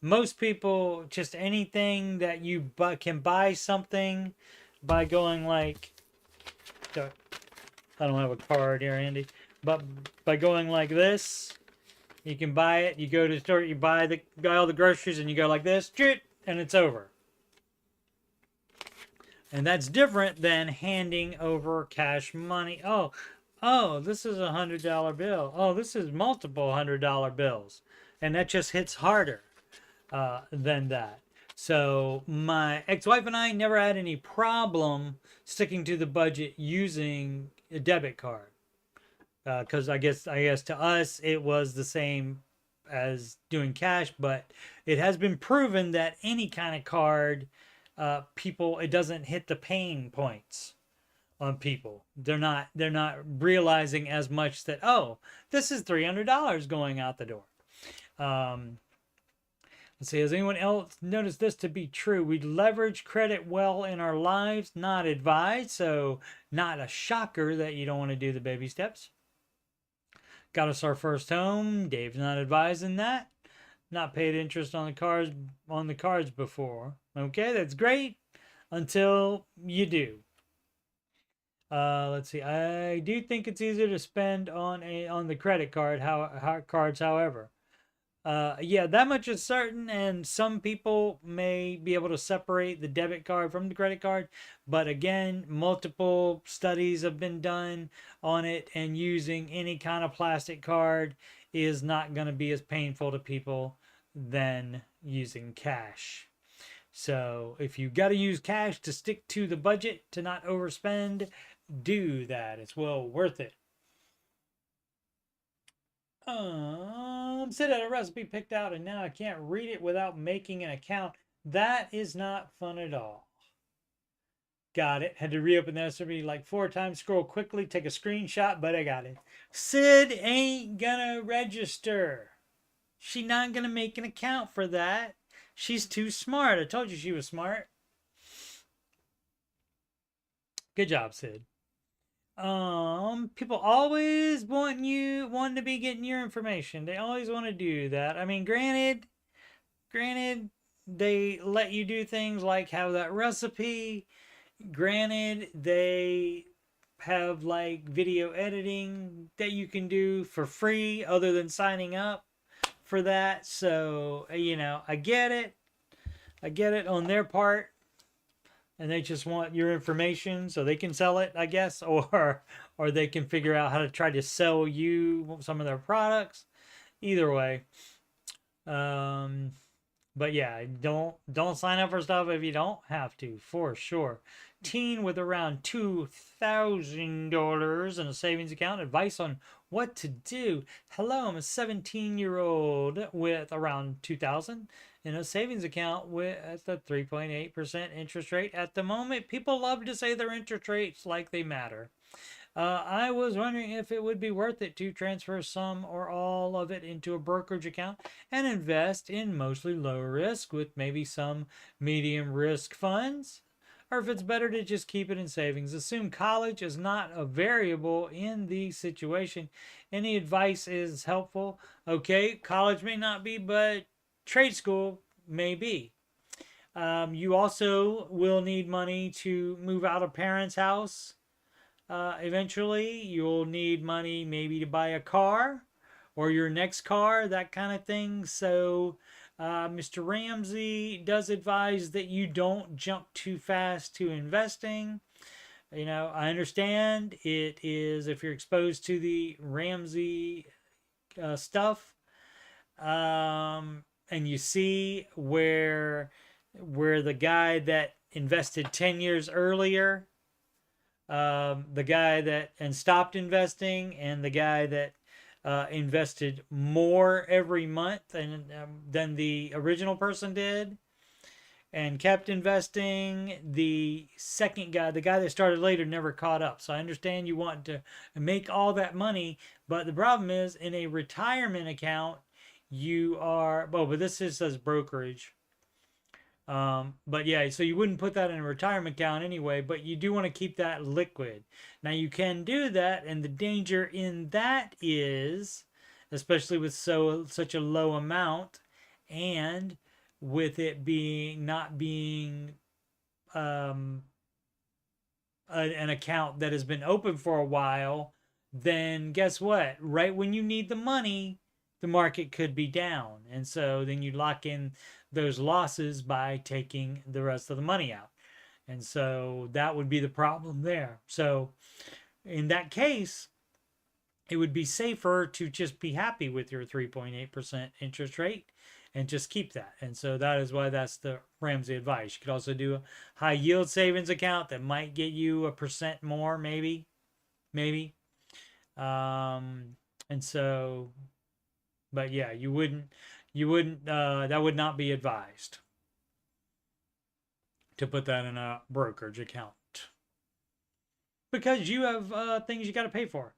most people, just anything that you can buy something by going like, I don't have a card here, Andy, but by going like this, you can buy it. You go to the store, you buy all the groceries, and you go like this, and it's over. And that's different than handing over cash money. Oh, this is $100 bill. Oh, this is multiple $100 bills. And that just hits harder than that. So my ex-wife and I never had any problem sticking to the budget using a debit card. Because I guess to us it was the same as doing cash, but it has been proven that any kind of card, it doesn't hit the pain points on people. They're not realizing as much that, oh, this is $300 going out the door. Let's see, has anyone else noticed this to be true? We leverage credit well in our lives, not advised, so not a shocker that you don't want to do the baby steps. Got us our first home. Dave's not advising that. Not paid interest on the cards before. Okay, that's great until you do. Let's see. I do think it's easier to spend on the credit card. However, yeah, that much is certain. And some people may be able to separate the debit card from the credit card. But again, multiple studies have been done on it, and using any kind of plastic card is not going to be as painful to people than using cash. So if you got to use cash to stick to the budget, to not overspend, do that. It's well worth it. Sid had a recipe picked out and now I can't read it without making an account. That is not fun at all. Got it. Had to reopen the recipe like 4 times, scroll quickly, take a screenshot, but I got it. Sid ain't gonna register. She not gonna make an account for that. She's too smart. I told you she was smart. Good job, Sid. People always want to be getting your information. They always want to do that. I mean, granted, they let you do things like have that recipe. Granted, they have like video editing that you can do for free other than signing up for that. So, I get it. I get it on their part. And they just want your information so they can sell it, I guess, or they can figure out how to try to sell you some of their products. Either way. But yeah, don't sign up for stuff if you don't have to, for sure. Teen with around $2,000 in a savings account. Advice on what to do. Hello, I'm a 17-year-old with around $2,000 in a savings account with a 3.8% interest rate at the moment. People love to say their interest rates like they matter. I was wondering if it would be worth it to transfer some or all of it into a brokerage account and invest in mostly low risk with maybe some medium risk funds, or if it's better to just keep it in savings. Assume college is not a variable in the situation. Any advice is helpful. Okay, college may not be, but trade school may be. You also will need money to move out of parents' house Eventually, you'll need money maybe to buy a car or your next car, that kind of thing. So, Mr. Ramsey does advise that you don't jump too fast to investing. You know, I understand it is, if you're exposed to the Ramsey stuff, and you see where the guy that invested 10 years earlier, the guy that and stopped investing, and the guy that invested more every month than the original person did and kept investing. The second guy, the guy that started later, never caught up. So I understand you want to make all that money, but the problem is, in a retirement account, you are, well, but this is says brokerage. But yeah, so you wouldn't put that in a retirement account anyway, but you do want to keep that liquid. Now you can do that, and the danger in that is, especially with such a low amount, and with it being not being an account that has been open for a while, then guess what? Right when you need the money, the market could be down. And so then you lock in those losses by taking the rest of the money out. And so that would be the problem there. So in that case, it would be safer to just be happy with your 3.8% interest rate and just keep that. And so that is why that's the Ramsey advice. You could also do a high yield savings account that might get you 1% more, maybe. And so, but yeah, you wouldn't, that would not be advised to put that in a brokerage account, because you have things you got to pay for,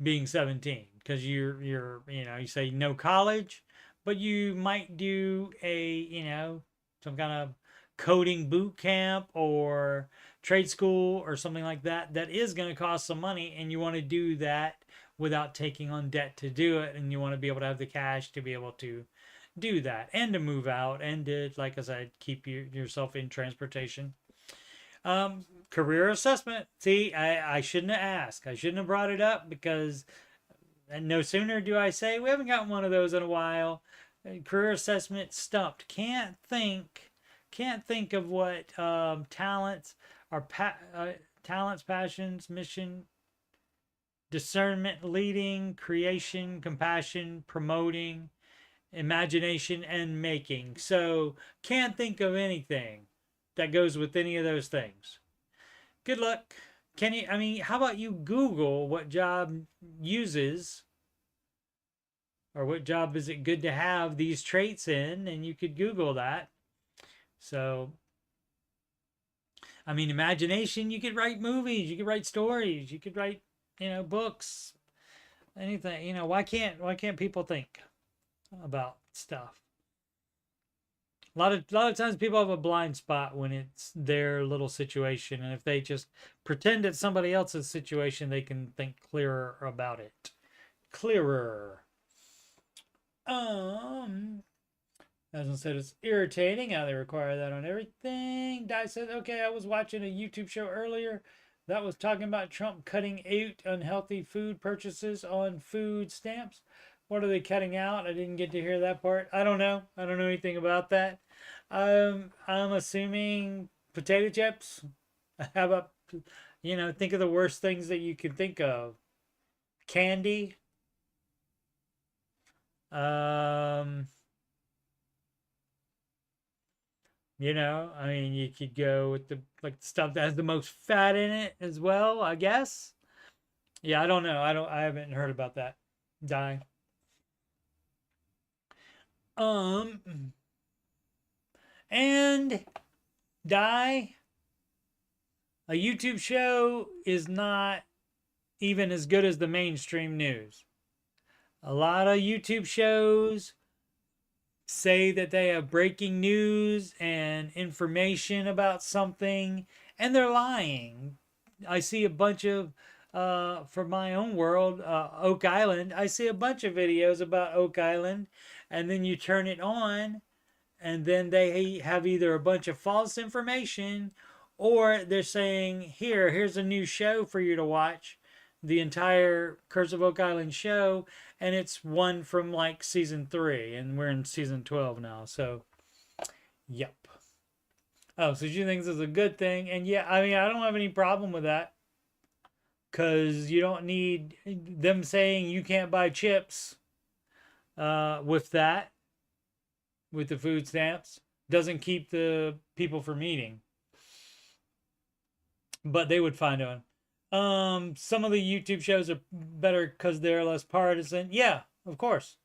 being 17, because you're you say no college, but you might do a some kind of coding boot camp or trade school or something like that is going to cost some money, and you want to do that without taking on debt to do it, and you want to be able to have the cash to be able to do that and to move out and to, like I said, keep yourself in transportation. Career assessment. See, I shouldn't have asked. I shouldn't have brought it up, because no sooner do I say we haven't gotten one of those in a while. Career assessment stumped. Can't think of what talents are. Talents, passions, mission, discernment, leading, creation, compassion, promoting, imagination, and making. So can't think of anything that goes with any of those things. Good luck. Can you, how about you Google what job uses, or what job is it good to have these traits in, and you could Google that. So, imagination, you could write movies, you could write stories, you could write, books, anything. Why can't people think about stuff? A lot of times people have a blind spot when it's their little situation, and if they just pretend it's somebody else's situation, they can think clearer about it. Clearer. As I said, it's irritating how they require that on everything. Di said, okay, I was watching a YouTube show earlier that was talking about Trump cutting out unhealthy food purchases on food stamps. What are they cutting out? I didn't get to hear that part. I don't know. I don't know anything about that. I'm assuming potato chips. How about, think of the worst things that you can think of. Candy. You could go with the stuff that has the most fat in it as well, I guess. Yeah, I don't know. I haven't heard about that. Die. And Die, a YouTube show is not even as good as the mainstream news. A lot of YouTube shows say that they have breaking news and information about something, and they're lying. I see a bunch of, for my own world, Oak Island, I see a bunch of videos about Oak Island, and then you turn it on, and then they have either a bunch of false information or they're saying, here's a new show for you to watch, the entire Curse of Oak Island show, and it's one from like season 3, and we're in season 12 now. So, yep. Oh, so she thinks it's a good thing, and yeah, I mean, I don't have any problem with that, because you don't need them saying you can't buy chips with that, with the food stamps. Doesn't keep the people from eating. But they would find out. Some of the YouTube shows are better because they're less partisan. Yeah, of course.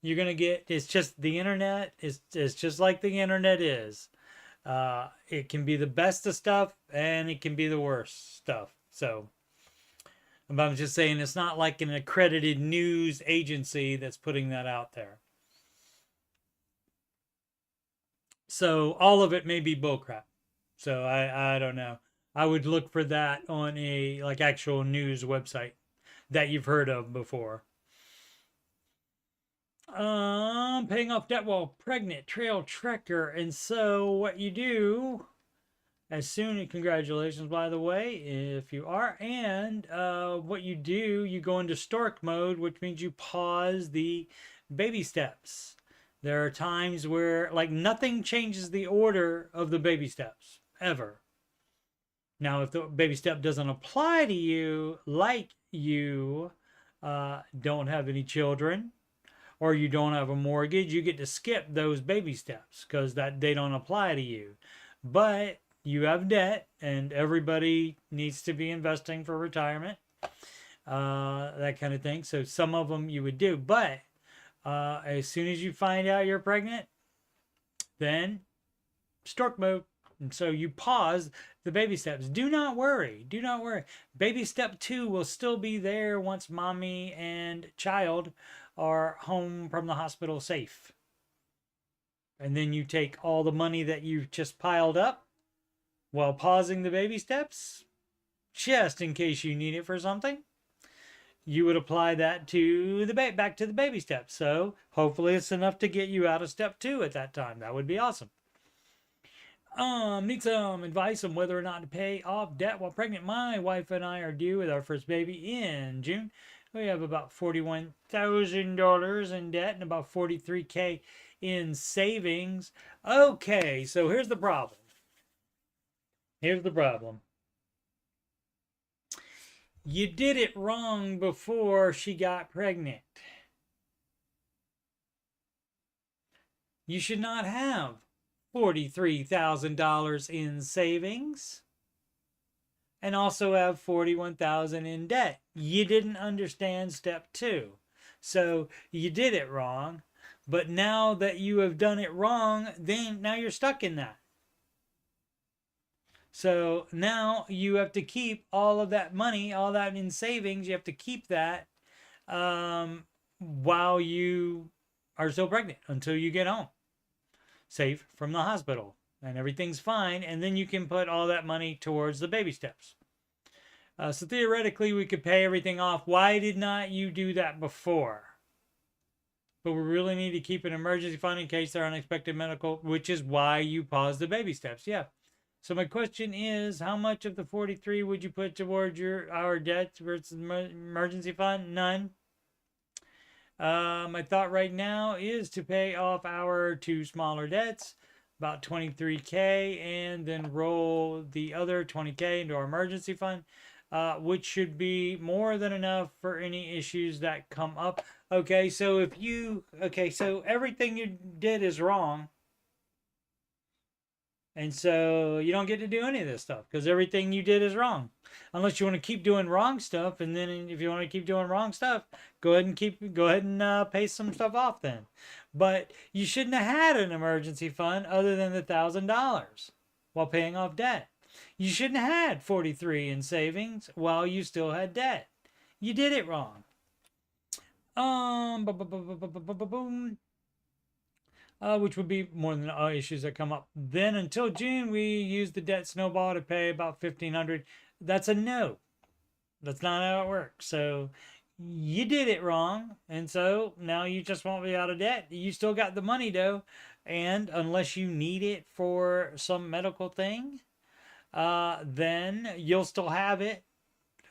You're gonna get. It's just the internet. It's just like the internet is. It can be the best of stuff and it can be the worst stuff. So, but I'm just saying it's not like an accredited news agency that's putting that out there. So all of it may be bullcrap. So I don't know. I would look for that on a like actual news website that you've heard of before. Paying off debt while pregnant, trail trekker. And so what you do as soon, congratulations by the way, if you are, and what you do, you go into stork mode, which means you pause the baby steps. There are times where like nothing changes the order of the baby steps ever. Now, if the baby step doesn't apply to you, like you don't have any children or you don't have a mortgage, you get to skip those baby steps because that they don't apply to you. But you have debt, and everybody needs to be investing for retirement, that kind of thing. So some of them you would do, but as soon as you find out you're pregnant, then stork mode. And so you pause the baby steps. Do not worry. Do not worry. Baby step 2 will still be there once mommy and child are home from the hospital safe. And then you take all the money that you've just piled up while pausing the baby steps, just in case you need it for something. You would apply that to the back to the baby steps. So hopefully it's enough to get you out of step 2 at that time. That would be awesome. Need some advice on whether or not to pay off debt while pregnant. My wife and I are due with our first baby in June. We have about $41,000 in debt and about $43K in savings. Okay, so here's the problem. Here's the problem. You did it wrong before she got pregnant. You should not have $43,000 in savings and also have $41,000 in debt. You didn't understand step 2. So you did it wrong, but now that you have done it wrong, then now you're stuck in that. So now you have to keep all of that money, all that in savings. You have to keep that while you are still pregnant until you get home, safe from the hospital, and everything's fine. And then you can put all that money towards the baby steps. So theoretically, we could pay everything off. Why did not you do that before? But we really need to keep an emergency fund in case there are unexpected medical, which is why you pause the baby steps. Yeah. So my question is, how much of the 43 would you put towards our debt versus emergency fund? None. My thought right now is to pay off our 2 smaller debts, about $23K, and then roll the other $20K into our emergency fund, which should be more than enough for any issues that come up. Okay, so so everything you did is wrong. And so you don't get to do any of this stuff because everything you did is wrong. Unless you want to keep doing wrong stuff, and then if you want to keep doing wrong stuff, go ahead and pay some stuff off then. But you shouldn't have had an emergency fund other than the $1,000 while paying off debt. You shouldn't have had 43 in savings while you still had debt. You did it wrong. Which would be more than issues that come up. Then until June, we use the debt snowball to pay about $1,500. That's a no. That's not how it works. So you did it wrong, and so now you just won't be out of debt. You still got the money though, and unless you need it for some medical thing, then you'll still have it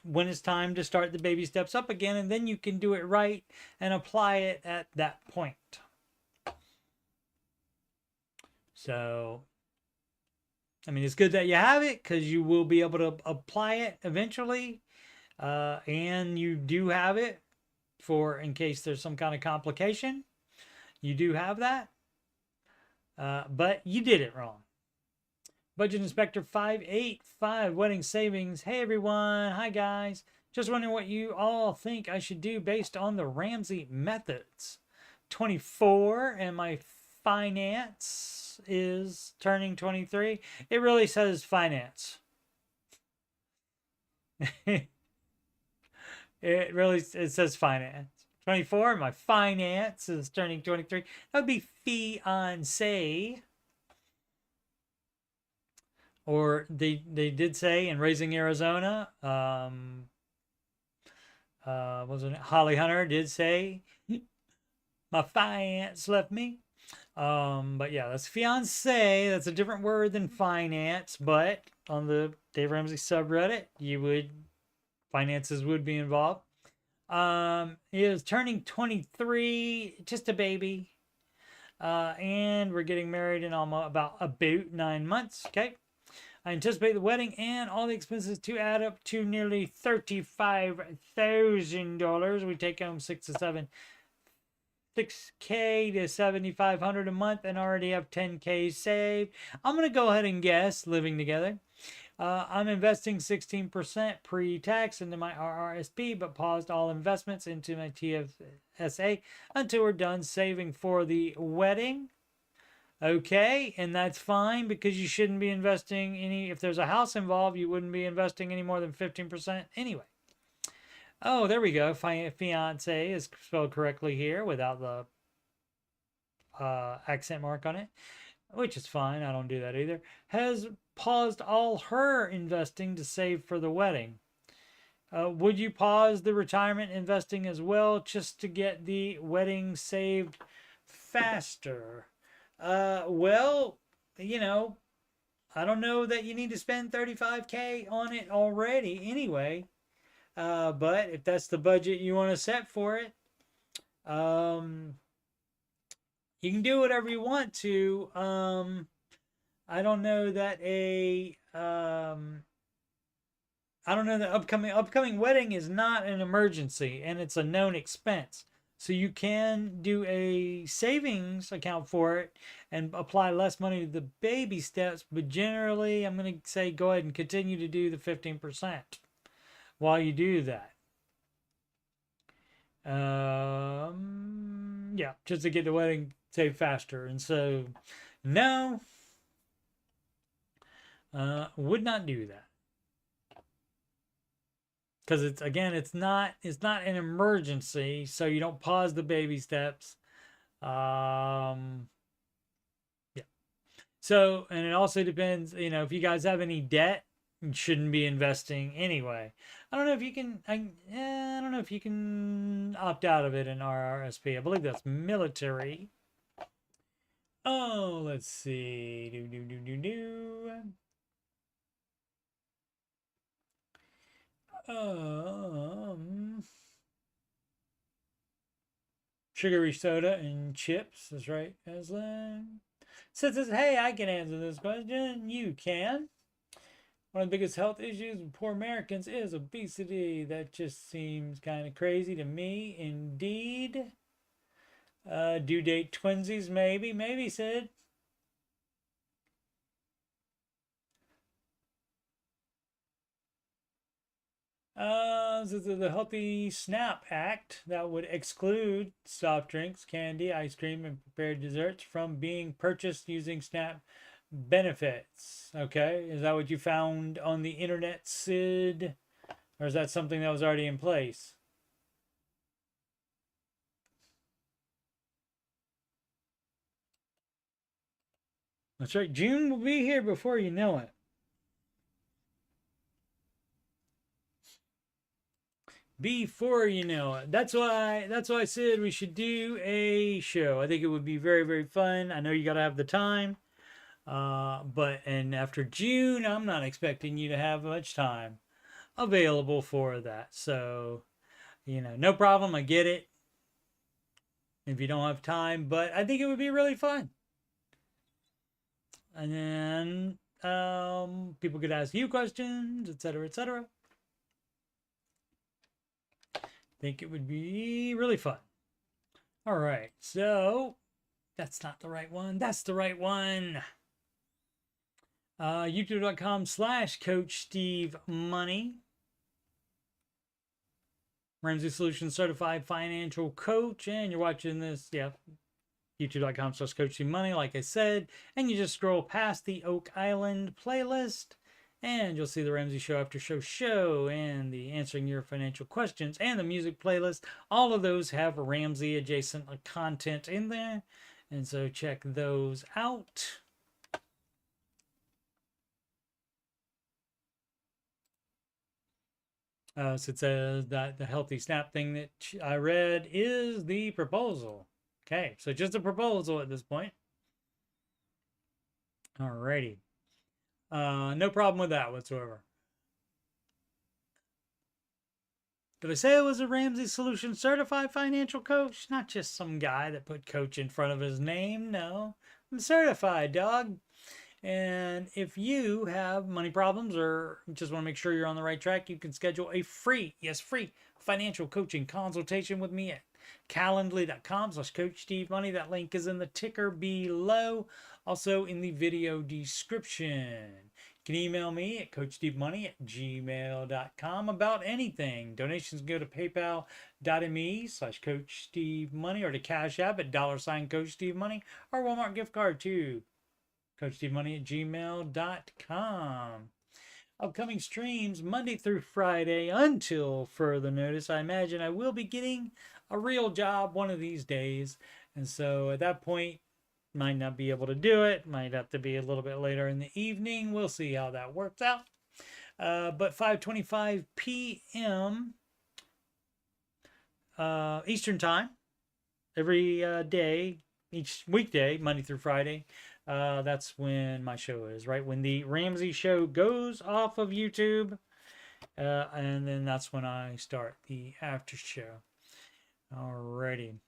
when it's time to start the baby steps up again, and then you can do it right and apply it at that point. So, I mean, it's good that you have it because you will be able to apply it eventually. And you do have it for in case there's some kind of complication. You do have that. But you did it wrong. Budget Inspector 585, Wedding Savings. Hey everyone. Hi guys. Just wondering what you all think I should do based on the Ramsey methods. 24 and my finance is turning 23. It really says finance. It says finance. 24, my finance is turning 23. That would be fiance. Or they did say in Raising Arizona, wasn't it? Holly Hunter did say, my finance left me. But yeah, that's fiance. That's a different word than finance. But on the Dave Ramsey subreddit, finances would be involved. He is turning 23, just a baby. And we're getting married in about 9 months. Okay. I anticipate the wedding and all the expenses to add up to nearly $35,000. We take home $6K to $7,500 a month and already have $10K saved. I'm going to go ahead and guess living together. I'm investing 16% pre-tax into my RRSP, but paused all investments into my TFSA until we're done saving for the wedding. Okay, and that's fine because you shouldn't be investing if there's a house involved, you wouldn't be investing any more than 15% anyway. Oh, there we go. Fiance is spelled correctly here without the accent mark on it, which is fine. I don't do that either. Has paused all her investing to save for the wedding. Would you pause the retirement investing as well just to get the wedding saved faster? Well, I don't know that you need to spend $35K on it already anyway. But if that's the budget you want to set for it, you can do whatever you want to. I don't know that upcoming wedding is not an emergency and it's a known expense. So you can do a savings account for it and apply less money to the baby steps. But generally, I'm going to say go ahead and continue to do the 15% while you do that. Yeah, just to get the wedding saved faster. And so, no, would not do that. Because it's not an emergency, so you don't pause the baby steps. Yeah. So, and it also depends, if you guys have any debt, you shouldn't be investing anyway. I don't know if you can. I don't know if you can opt out of it in RRSP. I believe that's military. Oh, let's see. Sugary soda and chips. That's right, Aslan. Says, hey, I can answer this question. You can. One of the biggest health issues with poor Americans is obesity. That just seems kind of crazy to me. Indeed. Due date twinsies, maybe. Maybe, Sid. This is the Healthy Snap Act that would exclude soft drinks, candy, ice cream, and prepared desserts from being purchased using SNAP benefits. Okay, is that what you found on the internet, Sid? Or is that something that was already in place? That's right, June will be here before you know it. Before you know it. That's why I said we should do a show. I think it would be very, very fun. I know you got to have the time. And after June, I'm not expecting you to have much time available for that. So, no problem. I get it if you don't have time, but I think it would be really fun. And then people could ask you questions, etc., etc. Think it would be really fun. All right, so that's not the right one. That's the right one. YouTube.com/CoachSteveMoney. Ramsey Solutions Certified Financial Coach. And you're watching this, YouTube.com/CoachSteveMoney, like I said. And you just scroll past the Oak Island playlist. And you'll see the Ramsey Show After Show and the Answering Your Financial Questions and the music playlist. All of those have Ramsey adjacent content in there. And so check those out. So it says that the healthy snap thing that I read is the proposal. Okay, so just a proposal at this point. Alrighty. No problem with that whatsoever. Did I say I was a Ramsey Solutions Certified Financial Coach? Not just some guy that put coach in front of his name. No, I'm certified, dog. And if you have money problems or just want to make sure you're on the right track, you can schedule a free financial coaching consultation with me at calendly.com/CoachSteveMoney. That link is in the ticker below, also in the video description. You can email me at coachstevemoney@gmail.com about anything. Donations go to paypal.me/CoachSteveMoney or to CashApp at $CoachSteveMoney or Walmart gift card too. coachstevemoney@gmail.com. Upcoming streams Monday through Friday until further notice. I imagine I will be getting a real job one of these days. And so at that point, might not be able to do it. Might have to be a little bit later in the evening. We'll see how that works out. But 5:25 p.m. Eastern time, every day, each weekday, Monday through Friday. That's when my show is, right? When the Ramsey Show goes off of YouTube. And then that's when I start the after show. Alrighty.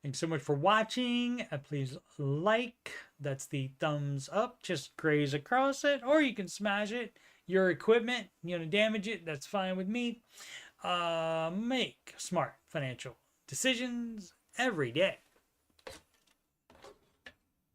Thanks so much for watching. Please like. That's the thumbs up. Just graze across it. Or you can smash it. Your equipment, damage it. That's fine with me. Make smart financial decisions every day.